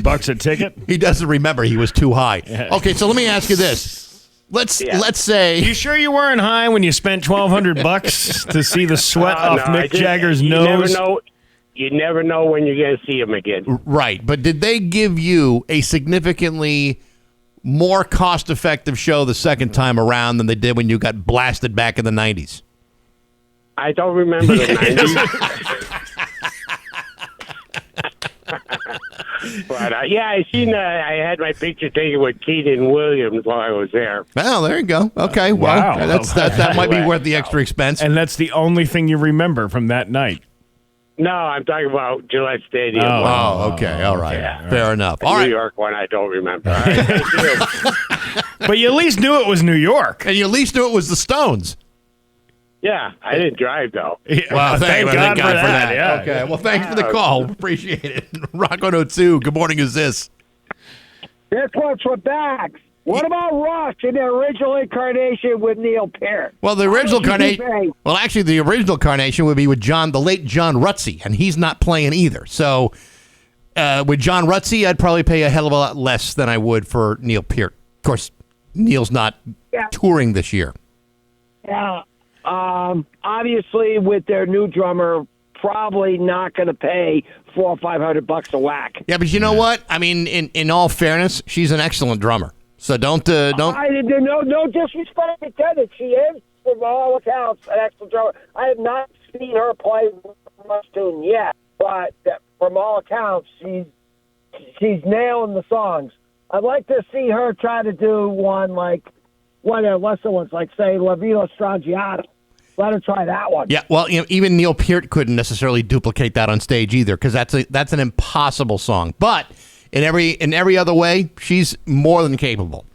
$1,200 a ticket? He doesn't remember. He was too high. Yeah. Okay, so let me ask you this. Let's say. You sure you weren't high when you spent $1,200 to see the sweat off Mick Jagger's nose? You never know when you're going to see him again. Right, but did they give you a significantly more cost-effective show the second time around than they did when you got blasted back in the 90s? I don't remember the 90s. But, I seen I had my picture taken with Keaton Williams while I was there. Well, there you go. Okay, well, that might be worth the extra expense. And that's the only thing you remember from that night. No, I'm talking about Gillette Stadium. Okay. All right. Yeah. Fair enough. The All right. New York one, I don't remember. All right, thank you. But you at least knew it was New York. And you at least knew it was the Stones. Yeah, I didn't drive, though. Well, thank God for that. Yeah. Okay, well, thanks for the call. Appreciate it. Rock 102, good morning, who's this? This one's for Bax. What about Rush in the original incarnation with Neil Peart? Well, the original carnation. Well, actually, the original carnation would be with the late John Rutsey, and he's not playing either. So, with John Rutsey, I'd probably pay a hell of a lot less than I would for Neil Peart. Of course, Neil's not touring this year. Yeah. Obviously, with their new drummer, probably not going to pay $400 or $500 a whack. Yeah, but you know what? I mean, in all fairness, she's an excellent drummer. So don't. No disrespect intended. She is, from all accounts, an excellent drummer. I have not seen her play much tune yet, but from all accounts, she's nailing the songs. I'd like to see her try to do one like one of their lesser ones, like say La Vita Strangiata. Let her try that one. Yeah, well, even Neil Peart couldn't necessarily duplicate that on stage either, because that's an impossible song. But in every other way, she's more than capable.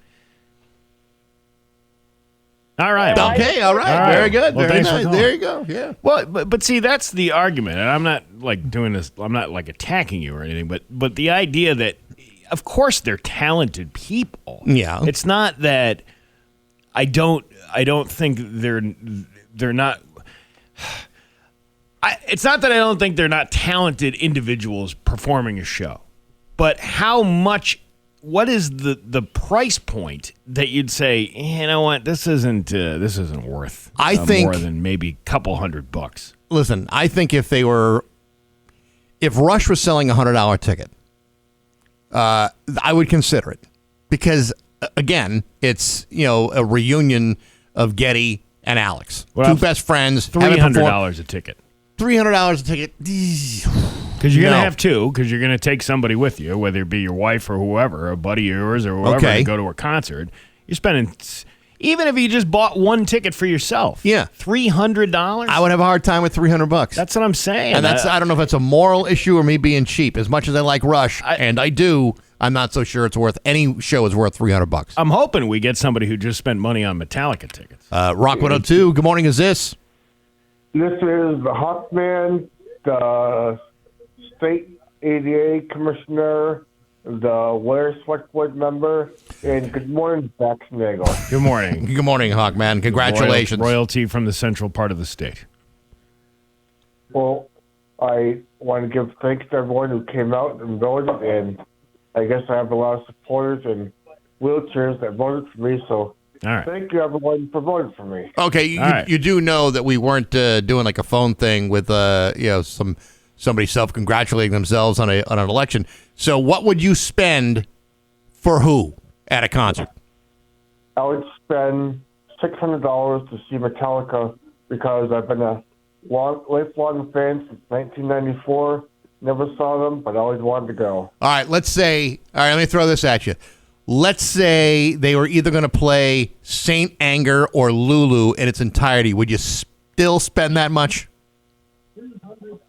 All right. Okay. All right. Very good. Well, Very thanks nice. for There you go. Yeah. Well, but see, that's the argument, and I'm not like doing this. I'm not like attacking you or anything, but the idea that, of course, they're talented people. Yeah. It's not that I don't think they're not. It's not that I don't think they're not talented individuals performing a show, but how much? What is the price point that you'd say? You know what? This isn't worth. I think more than maybe a couple $100. Listen, I think if Rush was selling $100 ticket, I would consider it, because again, it's a reunion of Geddy and Alex, two best friends. $300 a ticket. $300 a ticket. Because you're going to have two, because you're going to take somebody with you, whether it be your wife or whoever, a buddy of yours or whoever, to go to a concert. You're spending, even if you just bought one ticket for yourself, $300? I would have a hard time with $300. That's what I'm saying. And I don't know if it's a moral issue or me being cheap. As much as I like Rush, and I do, I'm not so sure any show is worth $300. I'm hoping we get somebody who just spent money on Metallica tickets. Rock 102, good morning, is this? This is the Hawkman, the State ADA Commissioner, the Ware Select Board member, and good morning, Bax and Nagle. Good morning. Good morning, Hawkman. Congratulations. Royalty from the central part of the state. Well, I want to give thanks to everyone who came out and voted, and I guess I have a lot of supporters and wheelchairs that voted for me, so thank you, everyone, for voting for me. Okay, you do know that we weren't doing like a phone thing with somebody self-congratulating themselves on an election. So what would you spend for who at a concert? I would spend $600 to see Metallica because I've been a lifelong fan since 1994. Never saw them, but I always wanted to go. All right, let me throw this at you. Let's say they were either going to play Saint Anger or Lulu in its entirety. Would you still spend that much?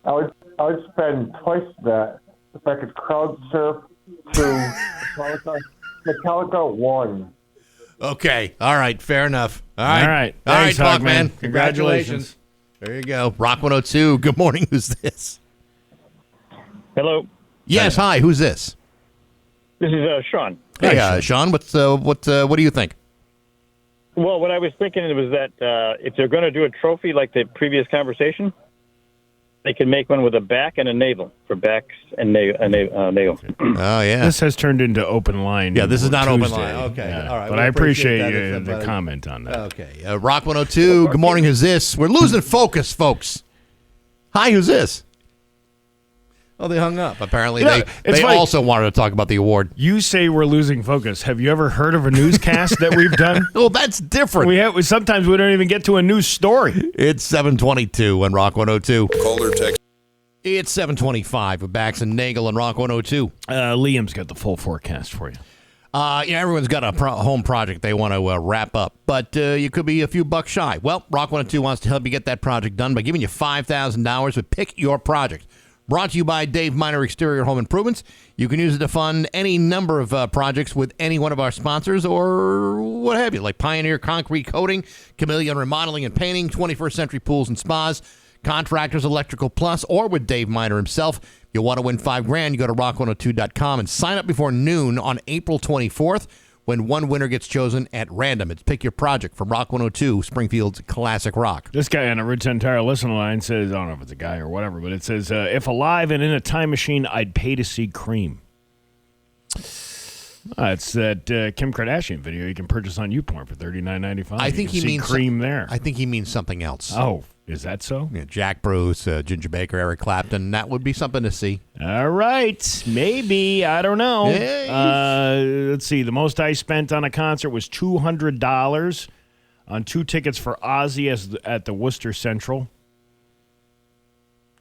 I would spend twice that if I could crowd surf to Metallica 1. Okay. All right. Fair enough. All right. Thanks, Hawkman. Congratulations. There you go. Rock 102. Good morning. Who's this? Hello. Yes. Hi. Who's this? This is Sean. Hey, Sean. What do you think? Well, what I was thinking was that if they're going to do a trophy like the previous conversation, they can make one with a back and a navel for Bax and Nagle. Oh, yeah. This has turned into open line. Yeah, this is not Tuesday. open line. Okay. Yeah. All right. But I appreciate the comment on that. Okay. Rock 102. Good morning. Who's this? We're losing focus, folks. Hi, who's this? Oh, they hung up. Apparently, they also wanted to talk about the award. You say we're losing focus. Have you ever heard of a newscast that we've done? Well, that's different. Sometimes we don't even get to a news story. It's 7:22 on Rock 102. Caller text. It's 7:25 with Bax and Nagle on Rock 102. Liam's got the full forecast for you. Everyone's got a home project they want to wrap up, but you could be a few bucks shy. Well, Rock 102 wants to help you get that project done by giving you $5,000 to pick your project. Brought to you by Dave Miner Exterior Home Improvements. You can use it to fund any number of projects with any one of our sponsors or what have you, like Pioneer Concrete Coating, Chameleon Remodeling and Painting, 21st Century Pools and Spas, Contractors Electrical Plus, or with Dave Miner himself. If you want to win $5,000, you go to rock102.com and sign up before noon on April 24th. When one winner gets chosen at random. It's Pick Your Project from Rock 102, Springfield's classic rock. This guy on a Route 10 Tire listener line says, I don't know if it's a guy or whatever, but it says, if alive and in a time machine, I'd pay to see Cream. It's that Kim Kardashian video you can purchase on YouPorn for $39.95. I think he means Cream there. I think he means something else. Oh, is that so? Yeah, Jack Bruce, Ginger Baker, Eric Clapton. That would be something to see. All right. Maybe. I don't know. Hey. Let's see. The most I spent on a concert was $200 on 2 tickets for Ozzy at the Worcester Central.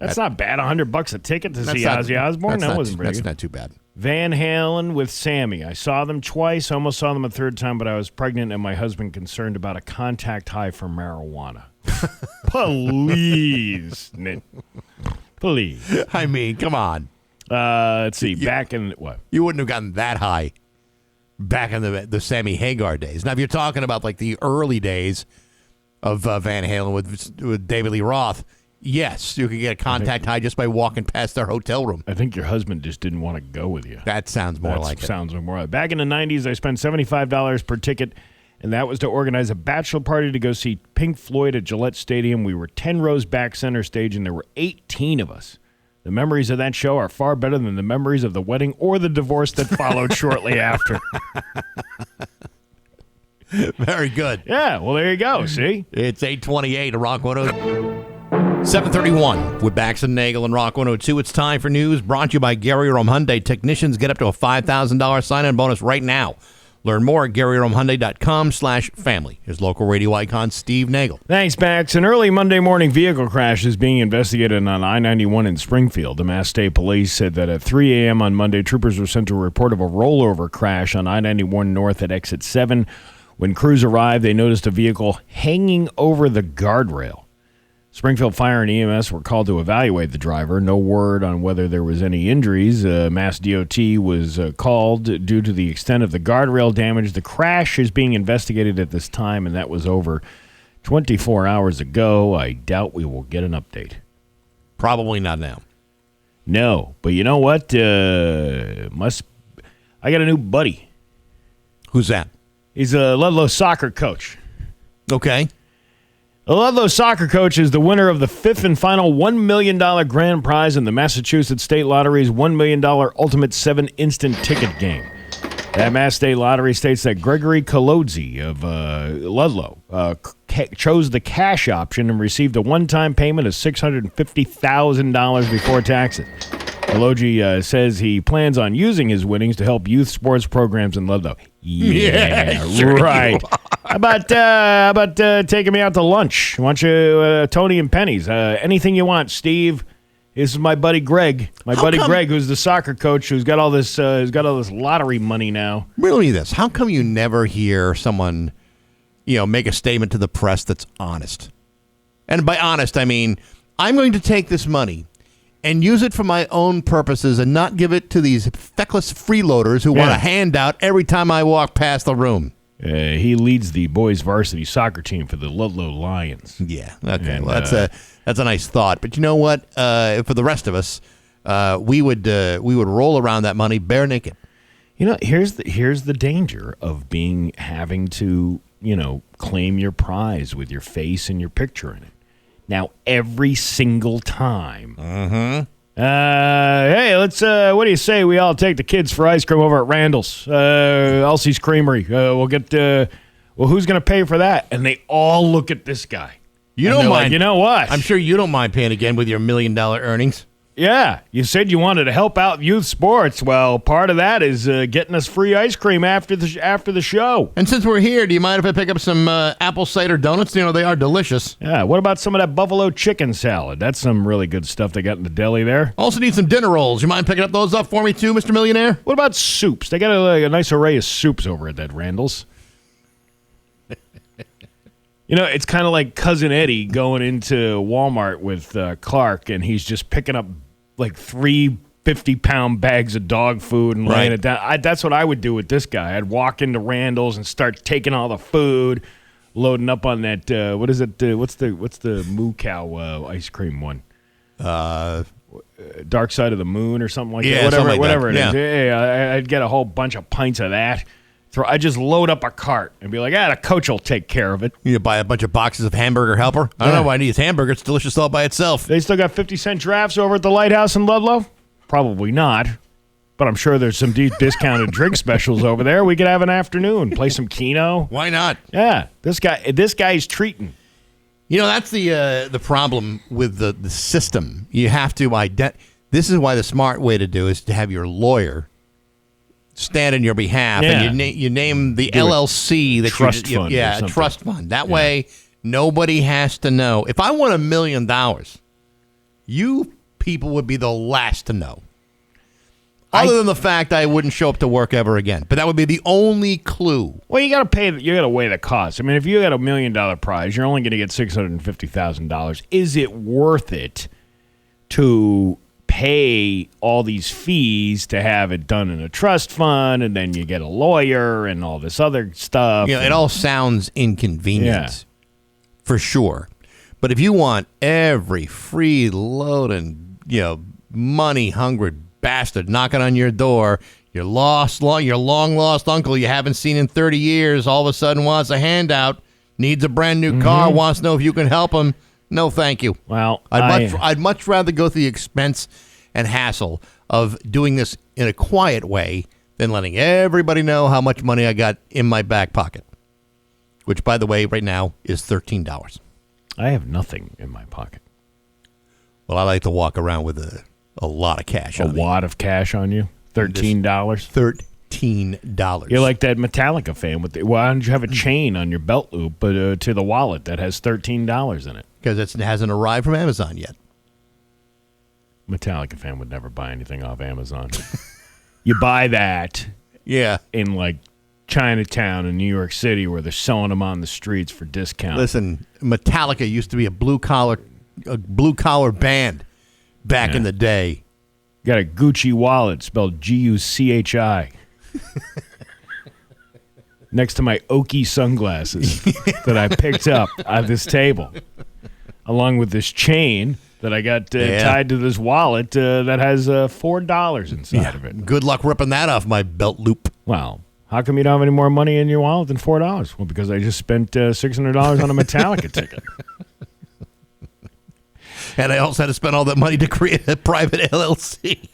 That's not bad. $100 a ticket to see Ozzy Osbourne? That wasn't very good. That's not too bad. Van Halen with Sammy. I saw them twice. Almost saw them a third time, but I was pregnant and my husband concerned about a contact high for marijuana. Please, Nick. Please. I mean, come on. Let's see. Back in what? You wouldn't have gotten that high back in the Sammy Hagar days. Now, if you're talking about like the early days of Van Halen with David Lee Roth, yes, you could get a contact high just by walking past their hotel room. I think your husband just didn't want to go with you. That sounds more like it. Sounds more like it. Back in the 90s, I spent $75 per ticket, and that was to organize a bachelor party to go see Pink Floyd at Gillette Stadium. We were 10 rows back center stage, and there were 18 of us. The memories of that show are far better than the memories of the wedding or the divorce that followed shortly after. Very good. Yeah, well, there you go. See? It's 8:28 to Rock 102. 7:31 with Bax and Nagle and Rock 102. It's time for news brought to you by Gary Rome Hyundai. Technicians get up to a $5,000 sign-in bonus right now. Learn more at GaryRomeHyundai.com/family. His local radio icon, Steve Nagle. Thanks, Bax. An early Monday morning vehicle crash is being investigated on I-91 in Springfield. The Mass State Police said that at 3 a.m. on Monday, troopers were sent to a report of a rollover crash on I-91 north at exit 7. When crews arrived, they noticed a vehicle hanging over the guardrail. Springfield Fire and EMS were called to evaluate the driver. No word on whether there was any injuries. Mass DOT was called due to the extent of the guardrail damage. The crash is being investigated at this time, and that was over 24 hours ago. I doubt we will get an update. Probably not now. No, but you know what? I got a new buddy. Who's that? He's a Ludlow soccer coach. Okay. The Ludlow soccer coach is the winner of the 5th and final $1 million grand prize in the Massachusetts State Lottery's $1 million Ultimate 7 Instant Ticket Game. That Mass State Lottery states that Gregory Kolodzi of Ludlow chose the cash option and received a one-time payment of $650,000 before taxes. Kolodzi says he plans on using his winnings to help youth sports programs in Ludlow. Yeah, sure right. How about taking me out to lunch? Why don't you, Tony and Penny's? Anything you want, Steve. This is my buddy Greg. Greg, who's the soccer coach, who's got all this lottery money now. Riddle me this: how come you never hear someone, make a statement to the press that's honest? And by honest, I mean I'm going to take this money and use it for my own purposes and not give it to these feckless freeloaders who want a handout every time I walk past the room. He leads the boys varsity soccer team for the Ludlow Lions. Yeah, okay. And, well, that's a nice thought. But you know what? For the rest of us, we would roll around that money bare naked. Here's the danger of having to claim your prize with your face and your picture in it. Now, every single time. Hey, let's, what do you say we all take the kids for ice cream over at Randall's, Elsie's Creamery. We'll get, who's going to pay for that? And they all look at this guy. You don't mind. Like, you know what? I'm sure you don't mind paying again with your $1 million earnings. Yeah, you said you wanted to help out youth sports. Well, part of that is getting us free ice cream after the show. And since we're here, do you mind if I pick up some apple cider donuts? They are delicious. Yeah, what about some of that buffalo chicken salad? That's some really good stuff they got in the deli there. Also need some dinner rolls. You mind picking up those up for me too, Mr. Millionaire? What about soups? They got a nice array of soups over at that Randall's. It's kind of like Cousin Eddie going into Walmart with Clark, and he's just picking up like 3 50-pound bags of dog food and laying it down. That's what I would do with this guy. I'd walk into Randall's and start taking all the food, loading up on that. What is it? What's the Moo Cow ice cream one? Dark Side of the Moon or something like that. Whatever it is. Yeah, I'd get a whole bunch of pints of that. I just load up a cart and be like, the coach will take care of it. You buy a bunch of boxes of Hamburger Helper. I don't know why I need his hamburger. It's delicious all by itself. They still got 50-cent drafts over at the Lighthouse in Ludlow? Probably not. But I'm sure there's some deep discounted drink specials over there. We could have an afternoon, play some Keno. Why not? Yeah, this guy's treating. You know, that's the problem with the system. You have to this is why the smart way to do is to have your lawyer stand in your behalf, and you name the LLC that trust fund. A trust fund. That way, nobody has to know. If I won $1 million, you people would be the last to know. Other than the fact I wouldn't show up to work ever again, but that would be the only clue. Well, you got to weigh the cost. I mean, if you got $1 million prize, you're only going to get $650,000. Is it worth it to pay all these fees to have it done in a trust fund, and then you get a lawyer and all this other stuff? It all sounds inconvenient, for sure. But if you want every free-loading, money-hungry bastard knocking on your door, your long-lost uncle you haven't seen in 30 years all of a sudden wants a handout, needs a brand-new car, wants to know if you can help him, no thank you. Well, I'd much rather go through the expense and hassle of doing this in a quiet way than letting everybody know how much money I got in my back pocket, which, by the way, right now is $13. I have nothing in my pocket. Well, I like to walk around with a lot of cash on me. A wad of cash on you? $13? $13. You're like that Metallica fan. Why don't you have a chain on your belt loop to the wallet that has $13 in it? Because it hasn't arrived from Amazon yet. Metallica fan would never buy anything off Amazon. You buy that in like Chinatown in New York City where they're selling them on the streets for discount. Listen, Metallica used to be a blue collar band back in the day. Got a Gucci wallet spelled Gucci. Next to my Oki sunglasses that I picked up on this table, along with this chain that I got tied to this wallet that has $4 inside of it. Good luck ripping that off my belt loop. Wow. How come you don't have any more money in your wallet than $4? Well, because I just spent $600 on a Metallica ticket. And I also had to spend all that money to create a private LLC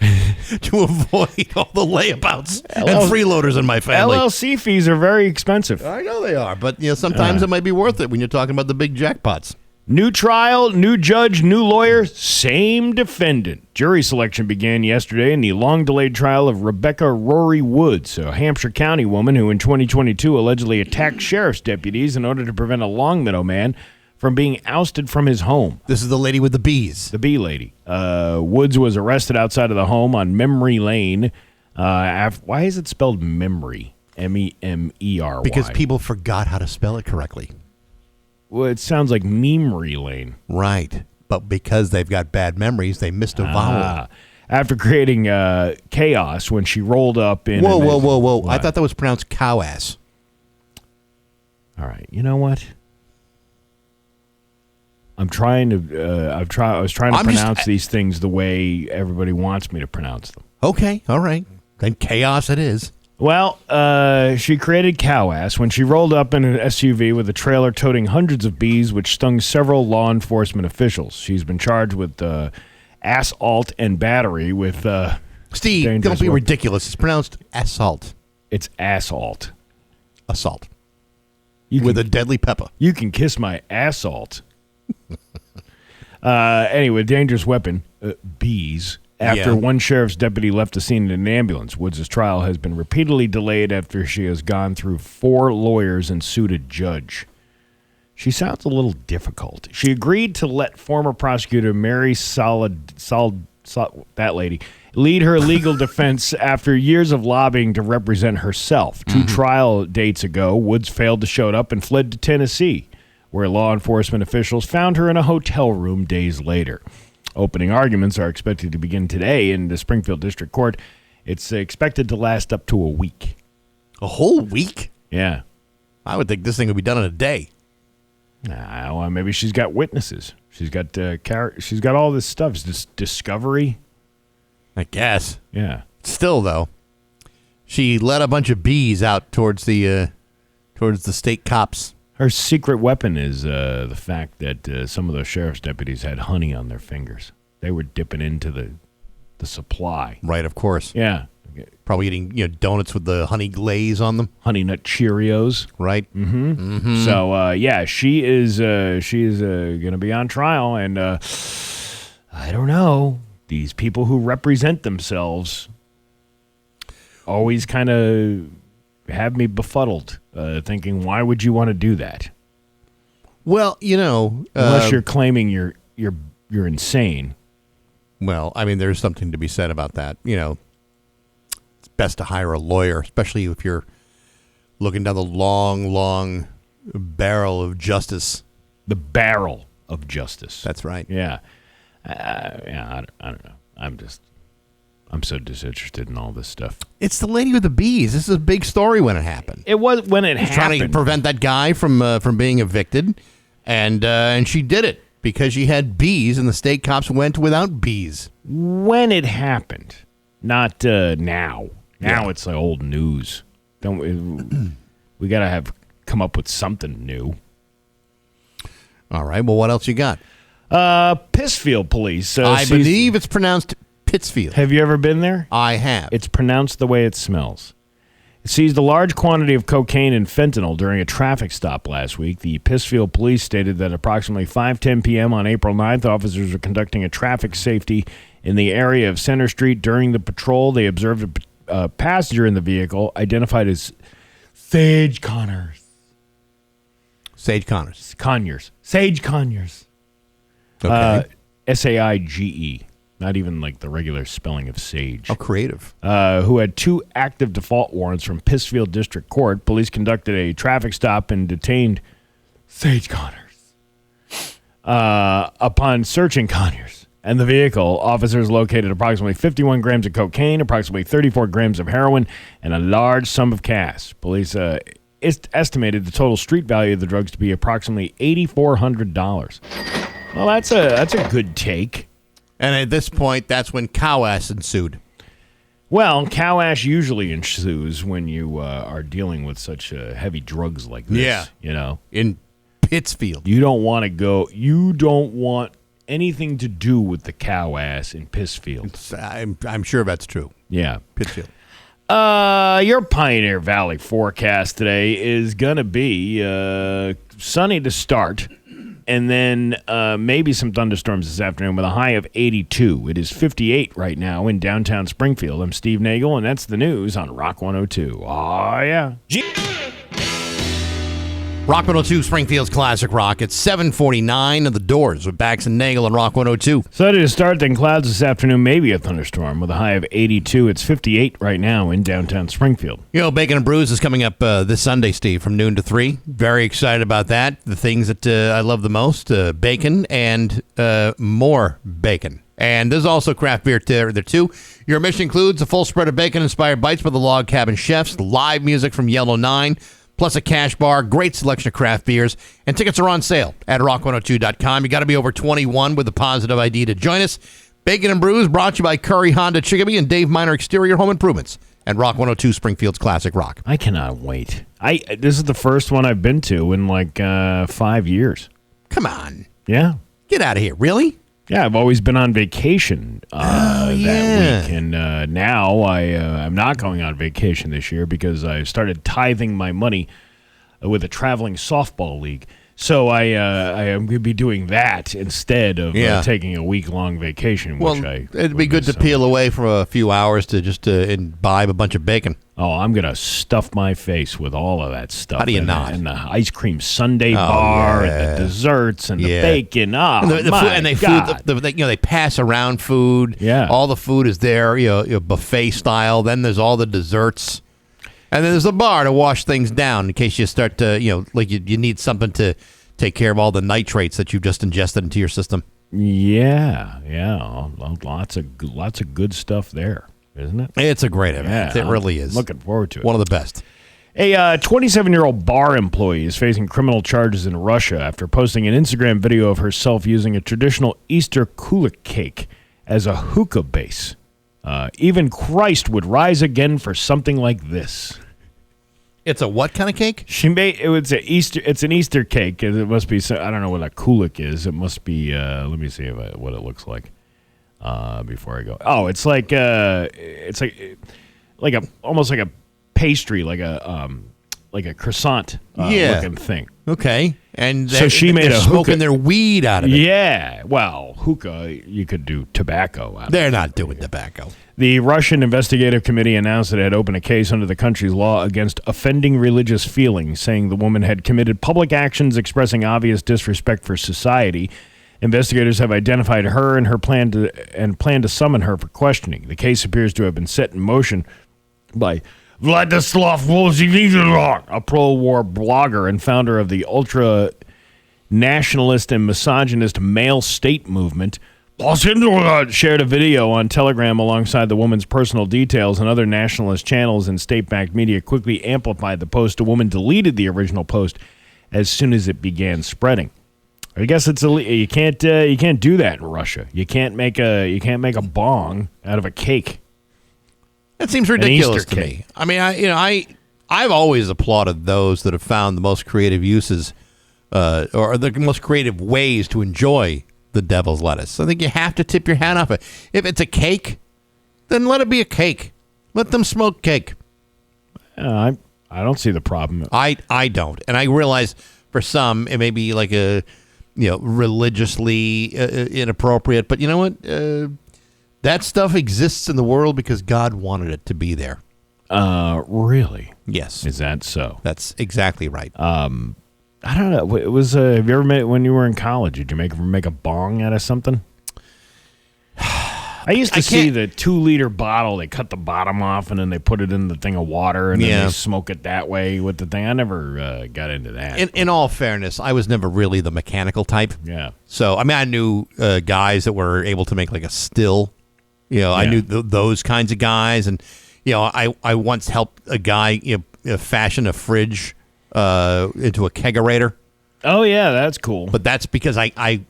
to avoid all the layabouts and freeloaders in my family. LLC fees are very expensive. I know they are, but sometimes it might be worth it when you're talking about the big jackpots. New trial, new judge, new lawyer, same defendant. Jury selection began yesterday in the long-delayed trial of Rebecca Rory Woods, a Hampshire County woman who in 2022 allegedly attacked sheriff's deputies in order to prevent a Longmeadow man from being ousted from his home. This is the lady with the bees. The bee lady. Woods was arrested outside of the home on Memory Lane. Why is it spelled Memory? Memery? Because people forgot how to spell it correctly. Well, it sounds like Memory Lane. Right. But because they've got bad memories, they missed a vowel. After creating chaos when she rolled up in... Whoa. What? I thought that was pronounced cow-ass. All right. You know what? I was trying to pronounce these things the way everybody wants me to pronounce them. Okay. All right. Then chaos it is. Well, she created cow ass when she rolled up in an SUV with a trailer toting hundreds of bees, which stung several law enforcement officials. She's been charged with assault and battery with Steve, don't be ridiculous. It's pronounced assault. It's assault. Assault. With a deadly pepper. You can kiss my assault. Anyway, dangerous weapon, bees. After one sheriff's deputy left the scene in an ambulance, Woods' trial has been repeatedly delayed after she has gone through 4 lawyers and sued a judge. She sounds a little difficult. She agreed to let former prosecutor Mary that lady, lead her legal defense after years of lobbying to represent herself. 2 trial dates ago, Woods failed to show up and fled to Tennessee, where law enforcement officials found her in a hotel room days later. Opening arguments are expected to begin today in the Springfield District Court. It's expected to last up to a week. A whole week? Yeah. I would think this thing would be done in a day. Well, maybe she's got witnesses. She's got she's got all this stuff. It's this discovery. I guess. Yeah. Still, though, she led a bunch of bees out towards the state cops. Her secret weapon is the fact that some of those sheriff's deputies had honey on their fingers. They were dipping into the supply. Right, of course. Yeah. Probably eating donuts with the honey glaze on them. Honey Nut Cheerios. Right. Mm-hmm. Mm-hmm. So, she is going to be on trial. And I don't know. These people who represent themselves always kind of have me befuddled, thinking, why would you want to do that? Well, unless you're claiming you're insane. Well, I mean, there's something to be said about that. It's best to hire a lawyer, especially if you're looking down the long, long barrel of justice. The barrel of justice. That's right. Yeah. I don't know. I'm so disinterested in all this stuff. It's the lady with the bees. This is a big story when it happened. It was when it happened. Trying to prevent that guy from being evicted, and she did it because she had bees, and the state cops went without bees. When it happened, not now. Now it's like old news. We got to come up with something new. All right. Well, what else you got? Pittsfield police. I believe it's pronounced Pittsfield. Have you ever been there? I have. It's pronounced the way it smells. It seized a large quantity of cocaine and fentanyl during a traffic stop last week. The Pittsfield police stated that approximately 5:10 p.m. on April 9th, officers were conducting a traffic safety in the area of Center Street. During the patrol, they observed a passenger in the vehicle identified as Sage Connors. Sage Connors. Sage Conyers. Okay. Saige. Not even like the regular spelling of sage. Oh, creative. Who had 2 active default warrants from Pittsfield District Court. Police conducted a traffic stop and detained Sage Connors. Upon searching Conyers and the vehicle, officers located approximately 51 grams of cocaine, approximately 34 grams of heroin, and a large sum of cash. Police estimated the total street value of the drugs to be approximately $8,400. Well, that's a good take. And at this point, that's when cow ass ensued. Well, cow ash usually ensues when you are dealing with such heavy drugs like this. Yeah. In Pittsfield. You don't want anything to do with the cow ass in Pittsfield. I'm sure that's true. Yeah. Pittsfield. Your Pioneer Valley forecast today is going to be sunny to start. And then maybe some thunderstorms this afternoon with a high of 82. It is 58 right now in downtown Springfield. I'm Steve Nagle, and that's the news on Rock 102. Oh, yeah. Rock 102, Springfield's Classic Rock. It's 7:49 of the Doors with Bax and Nagle on Rock 102. Sunny to start, then clouds this afternoon, maybe a thunderstorm with a high of 82. It's 58 right now in downtown Springfield. Bacon and Brews is coming up this Sunday, Steve, from noon to 3. Very excited about that. The things that I love the most, bacon and more bacon. And there's also craft beer there too. Your mission includes a full spread of bacon-inspired bites by the Log Cabin Chefs, live music from Yellow 9, plus a cash bar, great selection of craft beers, and tickets are on sale at rock102.com. You got to be over 21 with a positive ID to join us. Bacon and Brews brought to you by Curry Honda Chicopee and Dave Miner Exterior Home Improvements and Rock 102 Springfield's Classic Rock. I cannot wait. This is the first one I've been to in like 5 years. Come on. Yeah. Get out of here. Really? Yeah, I've always been on vacation that week, and now I'm not going on vacation this year because I started tithing my money with a traveling softball league. So I am going to be doing that instead of taking a week-long vacation. It'd be good to peel away for a few hours to just imbibe a bunch of bacon. Oh, I'm going to stuff my face with all of that stuff. How do you not? And the ice cream sundae bar, and the desserts, and the bacon. Oh, and the my food, and God. They pass around food. Yeah. All the food is there, buffet style. Then there's all the desserts. And then there's a bar to wash things down in case you start to, you need something to take care of all the nitrates that you've just ingested into your system. Yeah. Lots of good stuff there, isn't it? It's a great event. It really is. Looking forward to it. One of the best. A 27-year-old bar employee is facing criminal charges in Russia after posting an Instagram video of herself using a traditional Easter kulik cake as a hookah base. Even Christ would rise again for something like this. It's a what kind of cake? It's an Easter cake. It must be. I don't know what a kulik is. It must be. Let me see what it looks like. Before I go. Oh, it's like almost like a pastry, like a croissant looking thing. Okay. And so she made a smoking hookah. their weed out of it. Yeah. Well, hookah, you could do tobacco out of it. They're not doing tobacco. The Russian Investigative Committee announced that it had opened a case under the country's law against offending religious feelings, saying the woman had committed public actions expressing obvious disrespect for society. Investigators have identified her and plan to summon her for questioning. The case appears to have been set in motion by Vladislav Volodymyr, a pro-war blogger and founder of the ultra-nationalist and misogynist male state movement. Shared a video on Telegram alongside the woman's personal details, and other nationalist channels and state-backed media quickly amplified the post. The woman deleted the original post as soon as it began spreading. I guess it's you can't do that in Russia. You can't make a bong out of a cake. That seems ridiculous to me. I mean, I've always applauded those that have found the most creative uses or the most creative ways to enjoy the devil's lettuce. I think you have to tip your hat off it. If it's a cake, then let it be a cake. Let them smoke cake. I don't see the problem. I don't, and I realize for some it may be like a religiously inappropriate, but you know what? That stuff exists in the world because God wanted it to be there. Really? Yes. Is that so? That's exactly right. I don't know. It was. Have you ever made when you were in college? Did you make a bong out of something? I used to see the 2-liter bottle. They cut the bottom off and then they put it in the thing of water and then they smoke it that way with the thing. I never got into that. In all fairness, I was never really the mechanical type. Yeah. So I mean, I knew guys that were able to make like a still. I knew those kinds of guys, and I once helped a guy fashion a fridge into a kegerator. Oh yeah, that's cool. But that's because I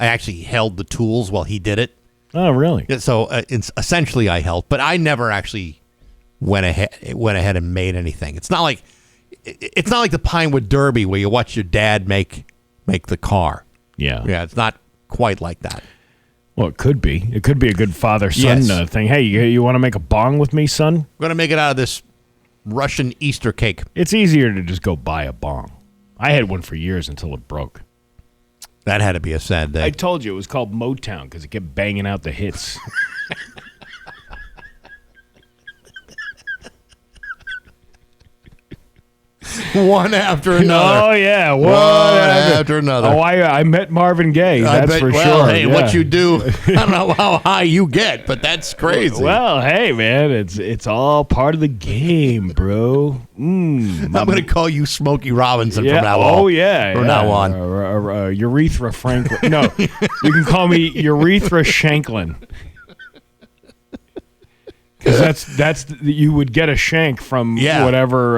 actually held the tools while he did it. Oh really? So it's essentially I helped, but I never actually went ahead and made anything. It's not like the Pinewood Derby where you watch your dad make the car. Yeah. Yeah, it's not quite like that. Well, it could be. It could be a good father-son thing. Hey, you want to make a bong with me, son? I'm going to make it out of this Russian Easter cake. It's easier to just go buy a bong. I had one for years until it broke. That had to be a sad day. I told you it was called Motown because it kept banging out the hits. One after another. Oh, yeah. One after another. Oh, I met Marvin Gaye. That's for sure. Hey, what you do, I don't know how high you get, but that's crazy. Well, hey, man, it's all part of the game, bro. I'm going to call you Smokey Robinson from now on. Oh, yeah. From now on. Urethra Franklin. No, you can call me Urethra Shanklin. Because that's you would get a shank from whatever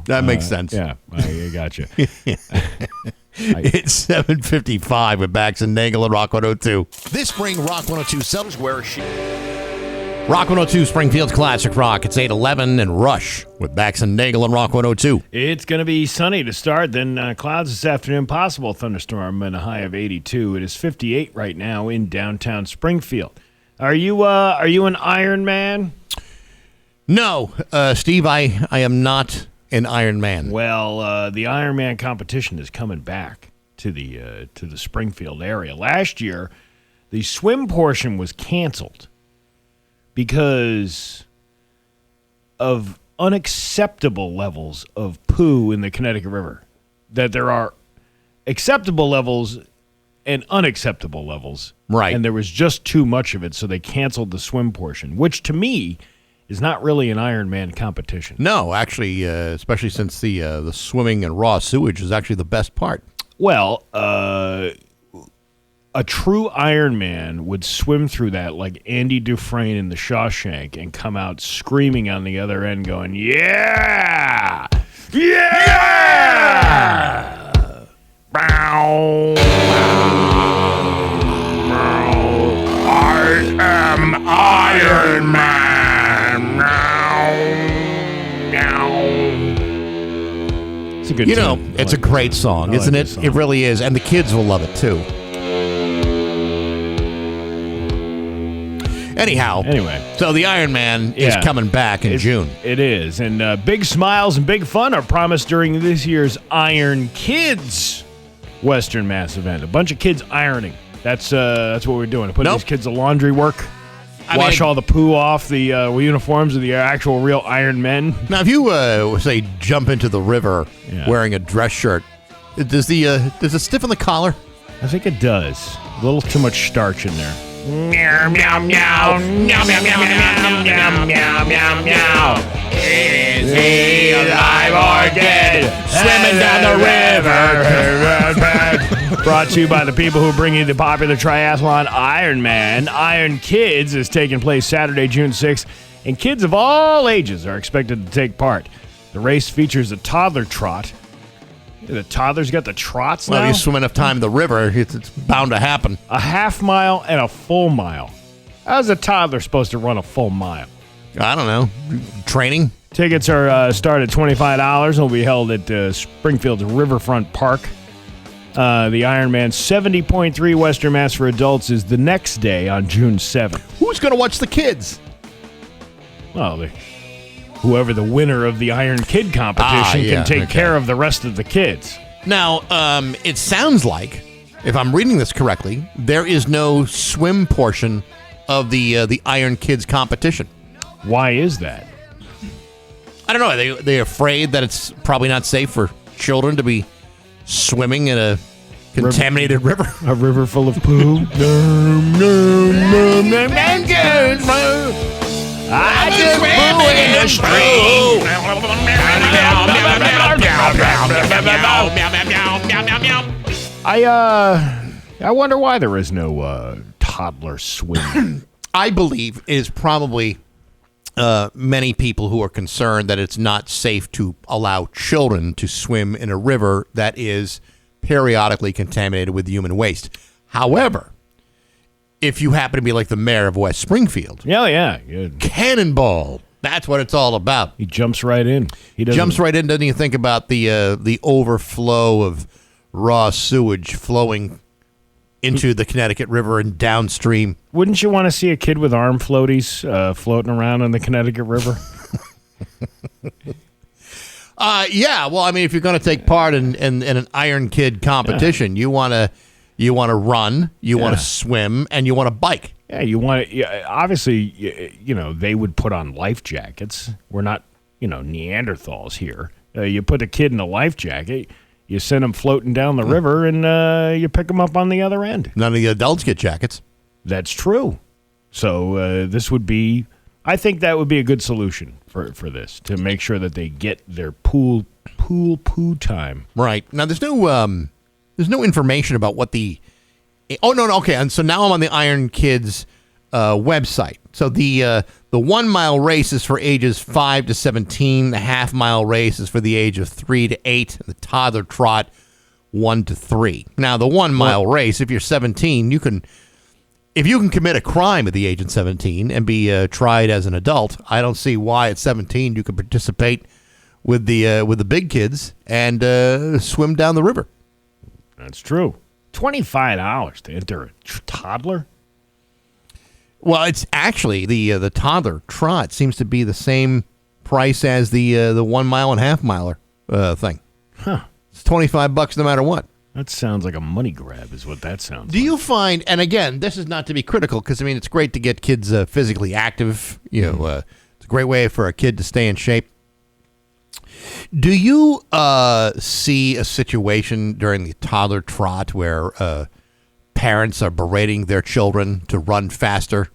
That makes sense. Yeah, I got you. It's 7:55 with Bax and Nagle at Rock 102. This spring, Rock 102 sellers wear Rock 102 Springfield's Classic Rock. It's 8:11 and Rush with Bax and Nagle and Rock 102. It's going to be sunny to start, then clouds this afternoon. Possible thunderstorm and a high of 82. It is 58 right now in downtown Springfield. Are you an Iron Man? No, Steve, I am not an Iron Man. Well, the Iron Man competition is coming back to the Springfield area. Last year, the swim portion was canceled because of unacceptable levels of poo in the Connecticut River. That there are acceptable levels and unacceptable levels. Right. And there was just too much of it, so they canceled the swim portion, which to me is not really an Ironman competition. No, actually, especially since the swimming and raw sewage is actually the best part. Well, a true Iron Man would swim through that like Andy Dufresne in The Shawshank and come out screaming on the other end going, yeah! Yeah! Bow! I am Iron Man! It's a good tune. It's a great song, isn't it? It really is, and the kids will love it too. Anyway, so the Iron Man is coming back in June. It is, and big smiles and big fun are promised during this year's Iron Kids Western Mass event. A bunch of kids ironing. That's what we're doing. Put these kids to laundry work. Wash all the poo off the uniforms of the actual real Iron Men. Now, if you say jump into the river wearing a dress shirt, does it stiffen the collar? I think it does. A little too much starch in there. Meow meow meow meow meow meow meow meow meow meow meow. Is he alive or dead? Swimming down the river. Brought to you by the people who bring you the popular triathlon Iron Man. Iron Kids is taking place Saturday, June 6th, and kids of all ages are expected to take part. The race features a toddler trot. The toddlers got the trots now? Well, if you swim enough time in the river, it's bound to happen. A half mile and a full mile. How's a toddler supposed to run a full mile? I don't know. Training? Tickets are start at $25 and will be held at Springfield's Riverfront Park. The Ironman 70.3 Western Mass for adults is the next day on June 7th. Who's going to watch the kids? Well, whoever the winner of the Iron Kid competition can take care of the rest of the kids. Now, it sounds like, if I'm reading this correctly, there is no swim portion of the Iron Kids competition. Why is that? I don't know. Are they afraid that it's probably not safe for children to be swimming in a contaminated river? A river full of poo? I just flew in the stream. I wonder why there is no toddler swim. I believe it is probably many people who are concerned that it's not safe to allow children to swim in a river that is periodically contaminated with human waste. However, if you happen to be like the mayor of West Springfield. Yeah. Cannonball. That's what it's all about. He jumps right in. Doesn't even think about the overflow of raw sewage flowing into the Connecticut River and downstream. Wouldn't you want to see a kid with arm floaties floating around in the Connecticut River? Yeah. Well, I mean, if you're going to take part in an Iron Kid competition, you want to run, you want to swim, and you want to bike. Yeah, you want to. Yeah, obviously, they would put on life jackets. We're not, Neanderthals here. You put a kid in a life jacket, you send him floating down the river, and you pick him up on the other end. None of the adults get jackets. That's true. So this would be. I think that would be a good solution for this, to make sure that they get their pool poo time. Right. Now, there's no information about what the. Oh, no. Okay. And so now I'm on the Iron Kids website. So the 1 mile race is for ages 5 to 17. The half mile race is for the age of 3 to 8. And the toddler trot 1 to 3. Now, the 1 mile race, if you're 17, if you can commit a crime at the age of 17 and be tried as an adult, I don't see why at 17 you could participate with the big kids and swim down the river. That's true. $25 to enter a toddler? Well, it's actually the toddler trot seems to be the same price as the 1 mile and half miler thing. Huh. It's $25 no matter what. That sounds like a money grab is what that sounds like. Do you find, and again, this is not to be critical, because, I mean, it's great to get kids physically active. It's a great way for a kid to stay in shape. Do you see a situation during the toddler trot where parents are berating their children to run faster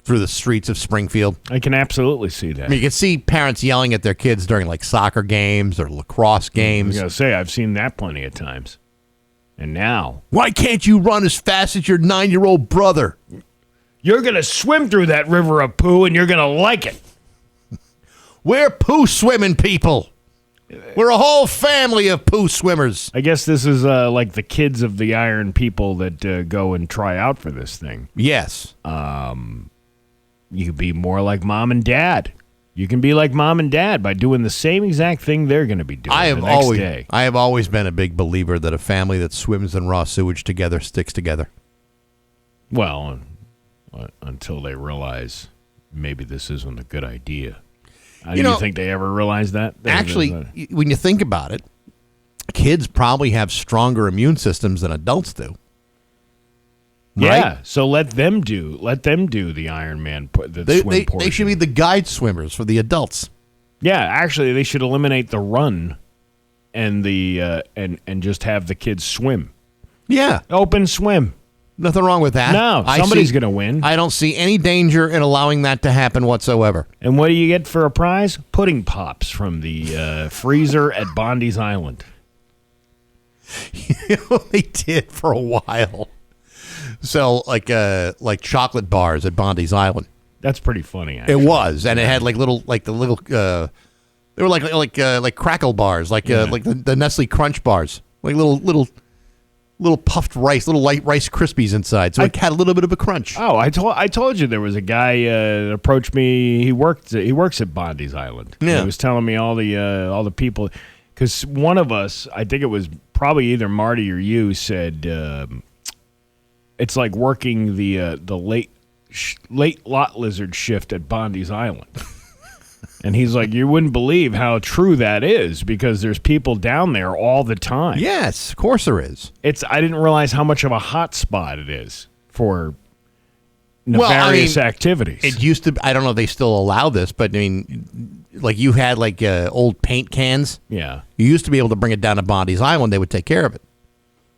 through the streets of Springfield? I can absolutely see that. I mean, you can see parents yelling at their kids during like soccer games or lacrosse games. I was going to say, I've seen that plenty of times. And now, why can't you run as fast as your 9-year-old brother? You're going to swim through that river of poo, and you're going to like it. We're poo swimming people. We're a whole family of poo swimmers. I guess this is like the kids of the Iron people that go and try out for this thing. Yes. You could be more like mom and dad. You can be like mom and dad by doing the same exact thing they're going to be doing the next day. I have always been a big believer that a family that swims in raw sewage together sticks together. Well, until they realize maybe this isn't a good idea. Do you think they ever realized that? Actually, when you think about it, kids probably have stronger immune systems than adults do. Right? Yeah, so let them do the Ironman swim portion. They should be the guide swimmers for the adults. Yeah, actually, they should eliminate the run and the and just have the kids swim. Yeah, open swim. Nothing wrong with that. No, somebody's going to win. I don't see any danger in allowing that to happen whatsoever. And what do you get for a prize? Pudding pops from the freezer at Bondi's Island. They did for a while. So like chocolate bars at Bondi's Island. That's pretty funny. Actually. It was, and it had they were like crackle bars, like the Nestle Crunch bars, like little puffed rice, little light Rice Krispies inside. So it had a little bit of a crunch. Oh, I told you there was a guy that approached me. He works at Bondi's Island. Yeah. He was telling me all the people, because one of us, I think it was probably either Marty or you, said it's like working the late lot lizard shift at Bondi's Island. And he's like, you wouldn't believe how true that is, because there's people down there all the time. Yes, of course there is. I didn't realize how much of a hot spot it is for nefarious activities. It used to. I don't know if they still allow this, but I mean, like you had old paint cans. Yeah. You used to be able to bring it down to Bondi's Island. They would take care of it.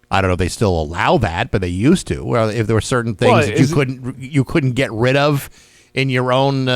I don't know if they still allow that, but they used to. Well, if there were certain things that you couldn't get rid of in your own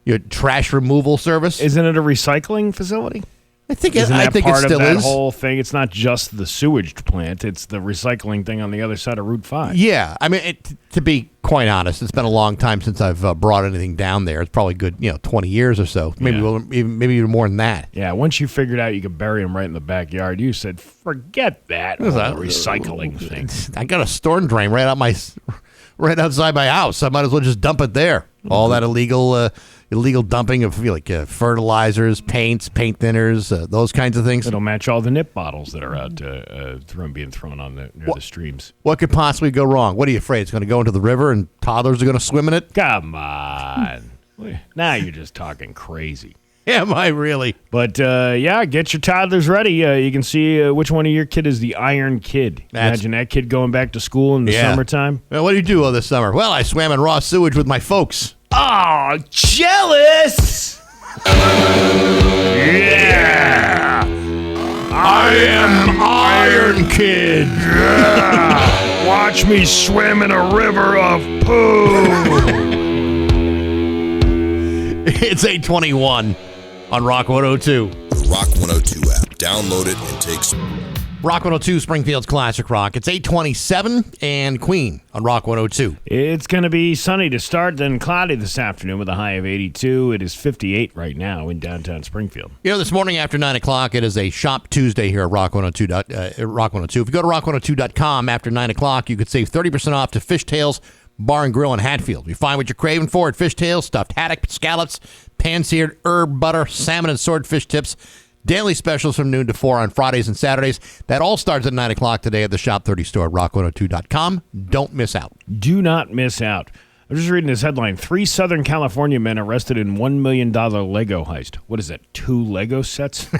your trash removal service. Isn't it a recycling facility? I think it still is. Part of that whole thing. It's not just the sewage plant; it's the recycling thing on the other side of Route 5. Yeah, I mean, to be quite honest, it's been a long time since I've brought anything down there. It's probably good, 20 years or so, maybe even more than that. Yeah, once you figured out you could bury them right in the backyard, you said, "Forget that recycling thing." I got a storm drain right outside my house. I might as well just dump it there. All that illegal dumping of fertilizers, paints, paint thinners, those kinds of things. It'll match all the nip bottles that are out being thrown on near the streams. What could possibly go wrong? What are you afraid? It's going to go into the river and toddlers are going to swim in it? Come on. Now you're just talking crazy. Am I really? But, get your toddlers ready. You can see which one of your kid is the Iron Kid. Imagine that kid going back to school in the summertime. What do you do this summer? Well, I swam in raw sewage with my folks. Oh, jealous! Yeah! I am Iron Kid! Yeah! Watch me swim in a river of poo! It's 8:21 on Rock 102. The Rock 102 app. Download it and take Rock 102, Springfield's Classic Rock. It's 8:27 and Queen on Rock 102. It's going to be sunny to start, then cloudy this afternoon with a high of 82. It is 58 right now in downtown Springfield. This morning after 9 o'clock, it is a Shop Tuesday here at Rock 102. Rock 102. If you go to rock102.com after 9 o'clock, you could save 30% off to Fishtails Bar and Grill in Hatfield. You find what you're craving for at Fishtails: stuffed haddock, scallops, pan-seared herb butter, salmon and swordfish tips. Daily specials from noon to 4 on Fridays and Saturdays. That all starts at 9 o'clock today at the Shop 30 store at rock102.com. Don't miss out. Do not miss out. I'm just reading this headline. 3 Southern California men arrested in $1 million Lego heist. What is that, 2 Lego sets?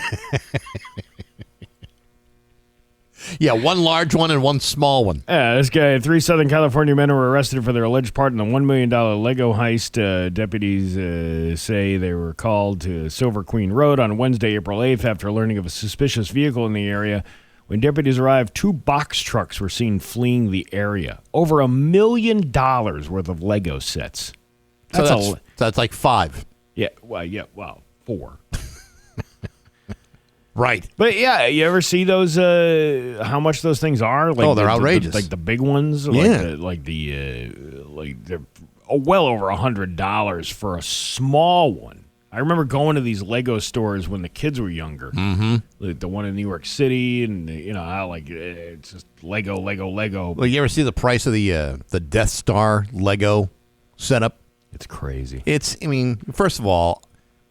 Yeah, 1 large one and 1 small one. Yeah, this guy, 3 Southern California men were arrested for their alleged part in the $1 million Lego heist. Deputies say they were called to Silver Queen Road on Wednesday, April 8th, after learning of a suspicious vehicle in the area. When deputies arrived, 2 box trucks were seen fleeing the area. Over $1 million worth of Lego sets. That's like 5. Yeah, well, 4. Right. But yeah, you ever see those? How much those things are? Like They're outrageous. like the big ones. Yeah. Like they're well over $100 for a small one. I remember going to these Lego stores when the kids were younger. Mm-hmm. Like the one in New York City, and how it's just Lego. Well, you ever see the price of the Death Star Lego setup? It's crazy. First of all,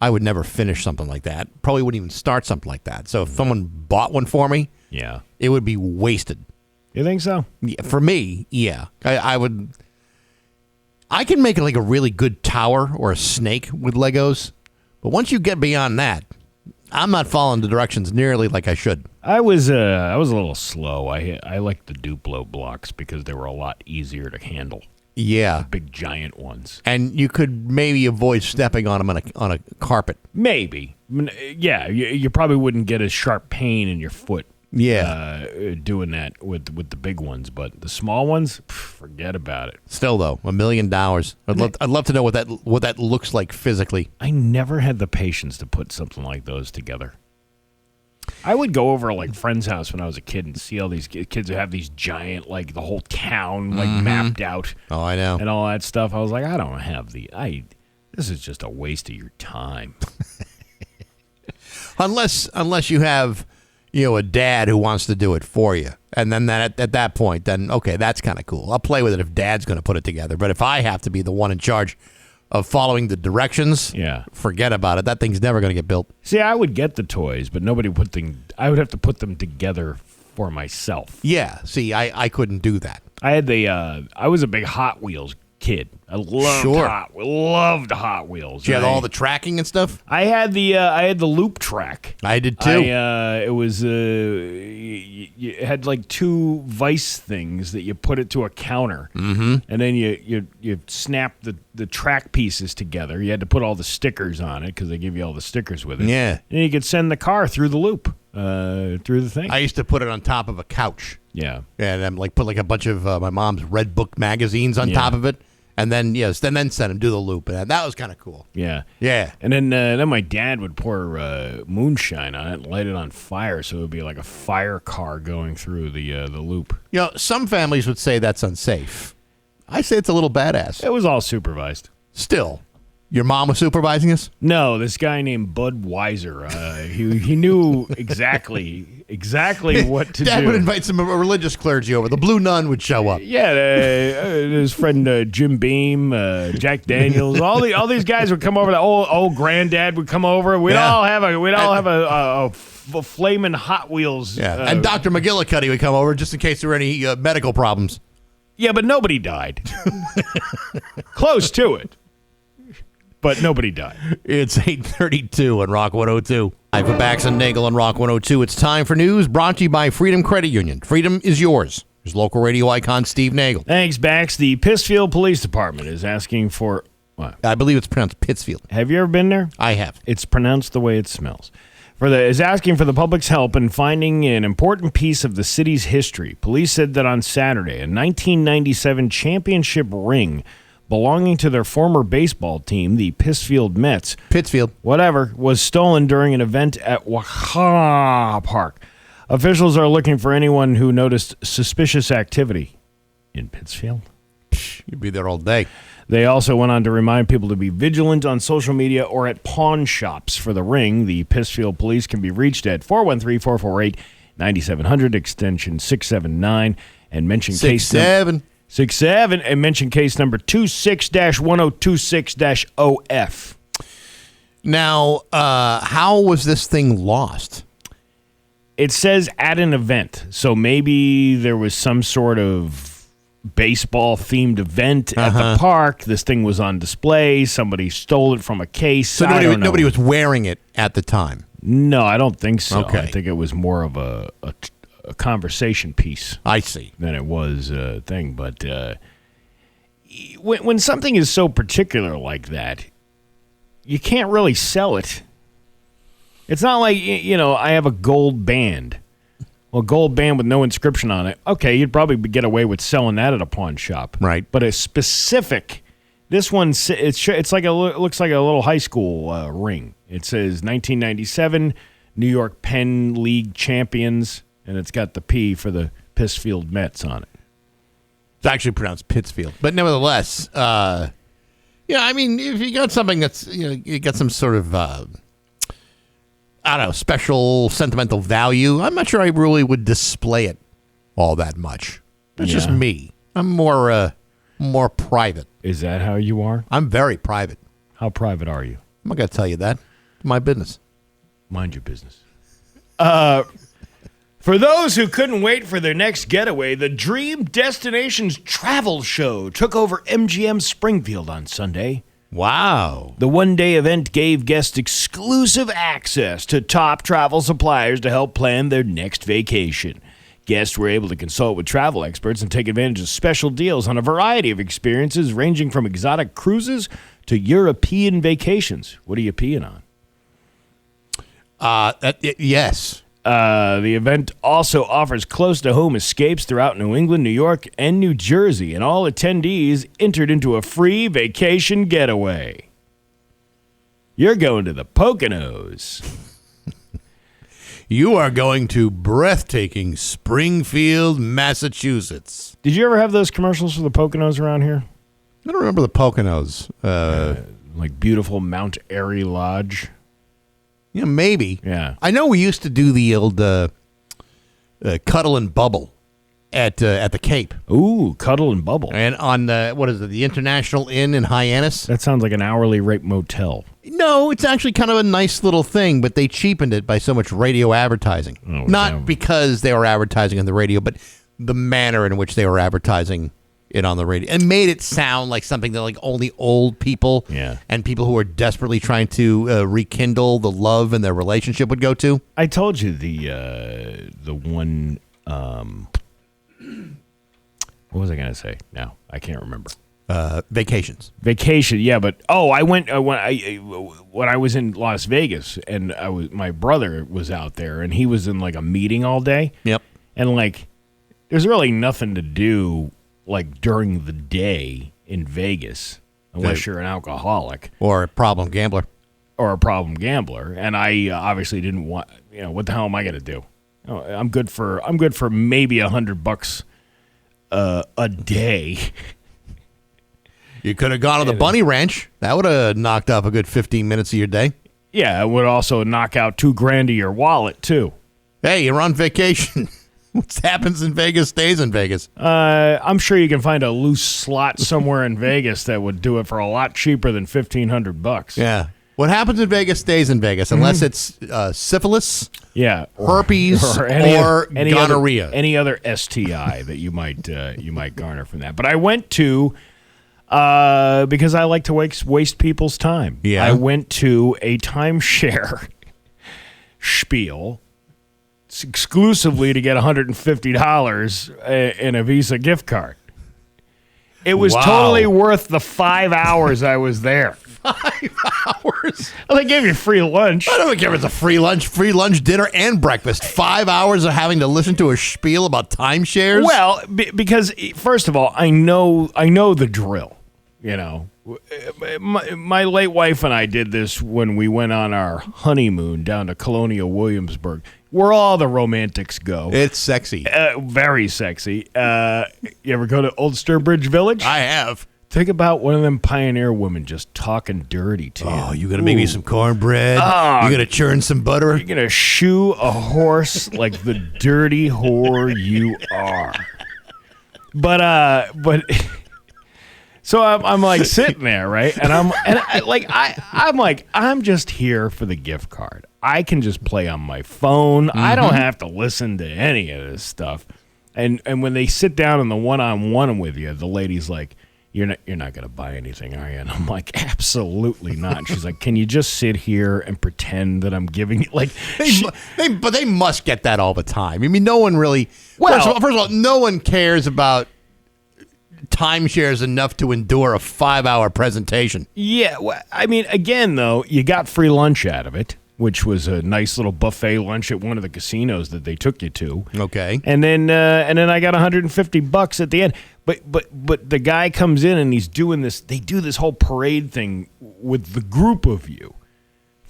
I would never finish something like that. Probably wouldn't even start something like that. So if someone bought one for me, yeah, it would be wasted. You think so? Yeah, for me, yeah. I would. I can make like a really good tower or a snake with Legos, but once you get beyond that, I'm not following the directions nearly like I should. I was a little slow. I liked the Duplo blocks because they were a lot easier to handle. Yeah. The big giant ones. And you could maybe avoid stepping on them on a carpet. Maybe. Yeah, you probably wouldn't get a sharp pain in your foot. Yeah. Doing that with the big ones, but the small ones, forget about it. Still though, $1 million. I'd love to know what that looks like physically. I never had the patience to put something like those together. I would go over like friend's house when I was a kid and see all these kids who have these giant, like the whole town mapped out. Oh, I know. And all that stuff. I was like, I don't have this is just a waste of your time. unless you have, a dad who wants to do it for you. And then at that point, then, okay, that's kind of cool. I'll play with it if dad's going to put it together. But if I have to be the one in charge of following the directions, forget about it. That thing's never going to get built. See, I would get the toys, but nobody I would have to put them together for myself. Yeah, see, I couldn't do that. I was a big Hot Wheels kid. I loved Hot Wheels. You had all the tracking and stuff? I had the loop track. I did too. It was you had like two vice things that you put it to a counter, and then you snap the track pieces together. You had to put all the stickers on it because they give you all the stickers with it. Yeah, and you could send the car through the loop, through the thing. I used to put it on top of a couch. Yeah, and I'm put like a bunch of my mom's Red Book magazines on top of it. And then then send him do the loop, and that was kind of cool. Yeah, yeah. And then my dad would pour moonshine on it and light it on fire, so it would be like a fire car going through the loop. Some families would say that's unsafe. I say it's a little badass. It was all supervised. Still, your mom was supervising us? No, this guy named Bud Weiser. He knew exactly what to do. Dad would invite some religious clergy over. The Blue Nun would show up. Yeah, his friend Jim Beam, Jack Daniels, all these guys would come over. The old granddad would come over. We'd all have a flaming Hot Wheels. Yeah, and Dr. McGillicuddy would come over just in case there were any medical problems. Yeah, but nobody died. Close to it. But nobody died. It's 8:32 on Rock 102. Hi for Bax and Nagle on Rock 102. It's time for news brought to you by Freedom Credit Union. Freedom is yours. There's local radio icon Steve Nagle. Thanks, Bax. The Pittsfield Police Department is asking for what? I believe it's pronounced Pittsfield. Have you ever been there? I have. It's pronounced the way it smells. Is asking for the public's help in finding an important piece of the city's history. Police said that on Saturday, a 1997 championship ring belonging to their former baseball team, the Pittsfield Mets, was stolen during an event at Waha Park. Officials are looking for anyone who noticed suspicious activity in Pittsfield. You'd be there all day. They also went on to remind people to be vigilant on social media or at pawn shops for the ring. The Pittsfield Police can be reached at 413-448-9700, extension 679, and mention case number 67, and mention case number 26-1026-OF. Now, how was this thing lost? It says at an event, so maybe there was some sort of baseball-themed event at the park. This thing was on display. Somebody stole it from a case. So nobody was wearing it at the time? No, I don't think so. Okay. I think it was more of a conversation piece. I see. Than it was a thing. But when something is so particular like that, you can't really sell it. It's not like, I have a gold band. Well, gold band with no inscription on it. Okay, you'd probably get away with selling that at a pawn shop. Right. But a specific, this one, it looks like a little high school ring. It says 1997, New York Penn League champions, and it's got the P for the Pittsfield Mets on it. It's actually pronounced Pittsfield. But nevertheless, I mean, if you got something that's, you got some sort of, I don't know, special sentimental value, I'm not sure I really would display it all that much. That's just me. I'm more private. Is that how you are? I'm very private. How private are you? I'm not going to tell you that. It's my business. Mind your business. For those who couldn't wait for their next getaway, the Dream Destinations Travel Show took over MGM Springfield on Sunday. Wow. The one-day event gave guests exclusive access to top travel suppliers to help plan their next vacation. Guests were able to consult with travel experts and take advantage of special deals on a variety of experiences ranging from exotic cruises to European vacations. What are you peeing on? Yes. The event also offers close-to-home escapes throughout New England, New York, and New Jersey, and all attendees entered into a free vacation getaway. You're going to the Poconos. You are going to breathtaking Springfield, Massachusetts. Did you ever have those commercials for the Poconos around here? I don't remember the Poconos. Like beautiful Mount Airy Lodge. Yeah, maybe. Yeah. I know we used to do the old Cuddle and Bubble at the Cape. Ooh, Cuddle and Bubble. And on the International Inn in Hyannis. That sounds like an hourly rate motel. No, it's actually kind of a nice little thing, but they cheapened it by so much radio advertising. Oh, Not because they were advertising on the radio, but the manner in which they were advertising it on the radio, and made it sound like something that like only old people and people who are desperately trying to rekindle the love in their relationship would go to. I told you the one. What was I going to say? Now I can't remember. Vacations. Vacation, yeah, but I went when I was in Las Vegas, and my brother was out there, and he was in like a meeting all day. Yep, and like there's really nothing to do like during the day in Vegas unless you're an alcoholic or a problem gambler. And I obviously didn't want. What the hell am I going to do? I'm good for maybe $100 a day. You could have gone to the Bunny Ranch. That would have knocked off a good 15 minutes of your day. Yeah, it would also knock out $2,000 of your wallet too. Hey, you're on vacation. What happens in Vegas stays in Vegas. I'm sure you can find a loose slot somewhere in Vegas that would do it for a lot cheaper than $1,500. Yeah. What happens in Vegas stays in Vegas, unless it's syphilis, herpes, or gonorrhea. Any other STI that you might garner from that. But I went to because I like to waste people's time. Yeah. I went to a timeshare spiel exclusively to get $150 in a Visa gift card. It was totally worth the 5 hours I was there. 5 hours? Well, they gave you free lunch. I don't care if it's a free lunch, dinner, and breakfast. 5 hours of having to listen to a spiel about timeshares? Well, because first of all, I know the drill. My late wife and I did this when we went on our honeymoon down to Colonial Williamsburg, where all the romantics go. It's sexy. Very sexy. You ever go to Old Sturbridge Village? I have. Think about one of them pioneer women just talking dirty to you. Oh, you going to make me some cornbread? You going to churn some butter? You're going to shoe a horse like the dirty whore you are. But so I'm like sitting there, right? And I'm like, I'm just here for the gift card. I can just play on my phone. Mm-hmm. I don't have to listen to any of this stuff. And when they sit down in the one-on-one with you, the lady's like, You're not going to buy anything, are you? And I'm like, absolutely not. And she's like, can you just sit here and pretend that I'm giving you like? But they must get that all the time. I mean, no one really. Well, first of all, no one cares about timeshares enough to endure a 5-hour presentation. Yeah, well, I mean, again, though, you got free lunch out of it, which was a nice little buffet lunch at one of the casinos that they took you to. Okay, and then I got $150 at the end. But the guy comes in and he's doing this. They do this whole parade thing with the group of you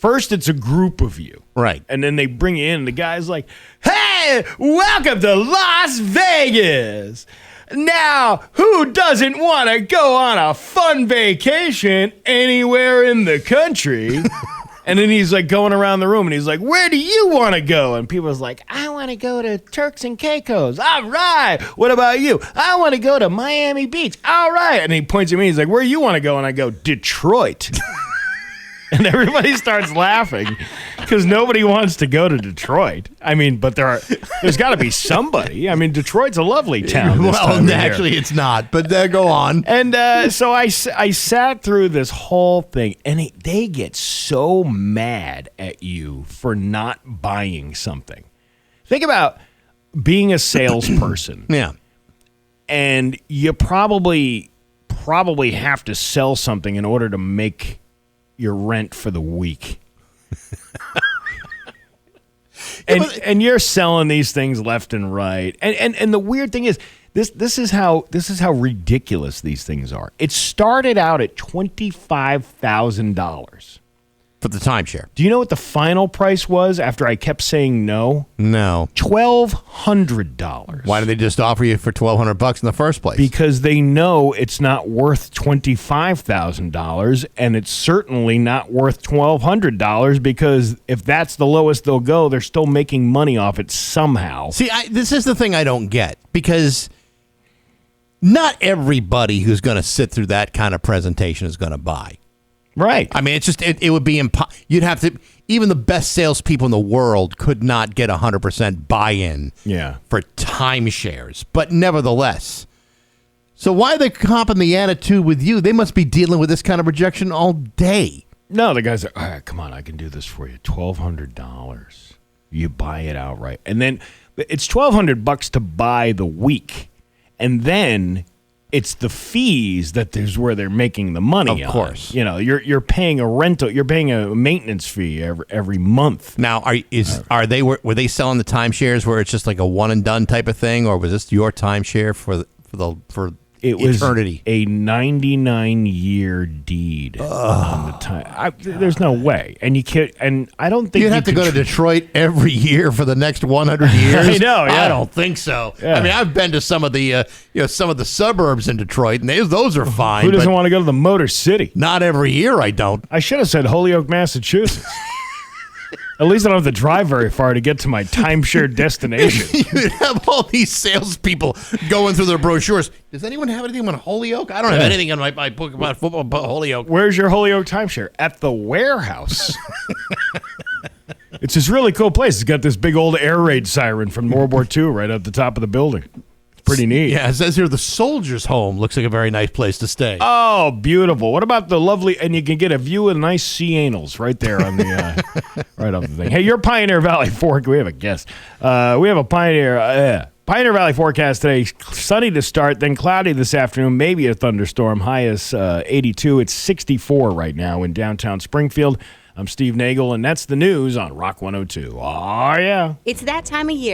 First, it's a group of you. Right. And then they bring you in. The guy's like, hey, welcome to Las Vegas. Now, who doesn't want to go on a fun vacation anywhere in the country? And then he's like going around the room and he's like, where do you want to go? And people's like, I want to go to Turks and Caicos. All right. What about you? I want to go to Miami Beach. All right. And he points at me. He's like, where you want to go? And I go, Detroit. And everybody starts laughing because nobody wants to go to Detroit. I mean, but there's got to be somebody. I mean, Detroit's a lovely town. Well, actually, it's not, but go on. And so I sat through this whole thing, and they get so mad at you for not buying something. Think about being a salesperson. Yeah. And you probably have to sell something in order to make your rent for the week. And you're selling these things left and right. And the weird thing is this is how ridiculous these things are. It started out at $25,000 for the timeshare. Do you know what the final price was after I kept saying no? No. $1,200. Why did they just offer you for $1,200 in the first place? Because they know it's not worth $25,000, and it's certainly not worth $1,200 because if that's the lowest they'll go, they're still making money off it somehow. See, this is the thing I don't get, because not everybody who's going to sit through that kind of presentation is going to buy. Right. I mean, it's just it would be you'd have to, even the best salespeople in the world could not get 100% buy-in for timeshares. But nevertheless, so why are they comping the attitude with you? They must be dealing with this kind of rejection all day. No, the guys are, all right, come on, I can do this for you. $1,200. You buy it outright. And then it's $1,200 to buy the week. And then it's the fees that is where they're making the money. Of course, you know, you're paying a rental, you're paying a maintenance fee every month. Now, were they selling the timeshares where it's just like a one and done type of thing, or was this your timeshare for eternity? Was a 99-year deed on the time. There's no way, and you can't. And I don't think you'd have to go to Detroit every year for the next 100 years. I know. Yeah. I don't think so. Yeah. I mean, I've been to some of the some of the suburbs in Detroit, and those are fine. Who doesn't want to go to the Motor City? Not every year. I don't. I should have said Holyoke, Massachusetts. At least I don't have to drive very far to get to my timeshare destination. You'd have all these salespeople going through their brochures. Does anyone have anything on Holyoke? I don't have anything on my book about football about Holyoke. Where's your Holyoke timeshare? At the warehouse. It's this really cool place. It's got this big old air raid siren from World War II right at the top of the building. Pretty neat. Yeah, it says here the Soldier's Home looks like a very nice place to stay. Oh, beautiful. What about the lovely, and you can get a view of nice sea anals right there on the, right off the thing. Hey, you're Pioneer Valley Fork. We have a guest. We have a Pioneer Valley forecast today. Sunny to start, then cloudy this afternoon, maybe a thunderstorm. High is 82. It's 64 right now in downtown Springfield. I'm Steve Nagle, and that's the news on Rock 102. Oh, yeah. It's that time of year.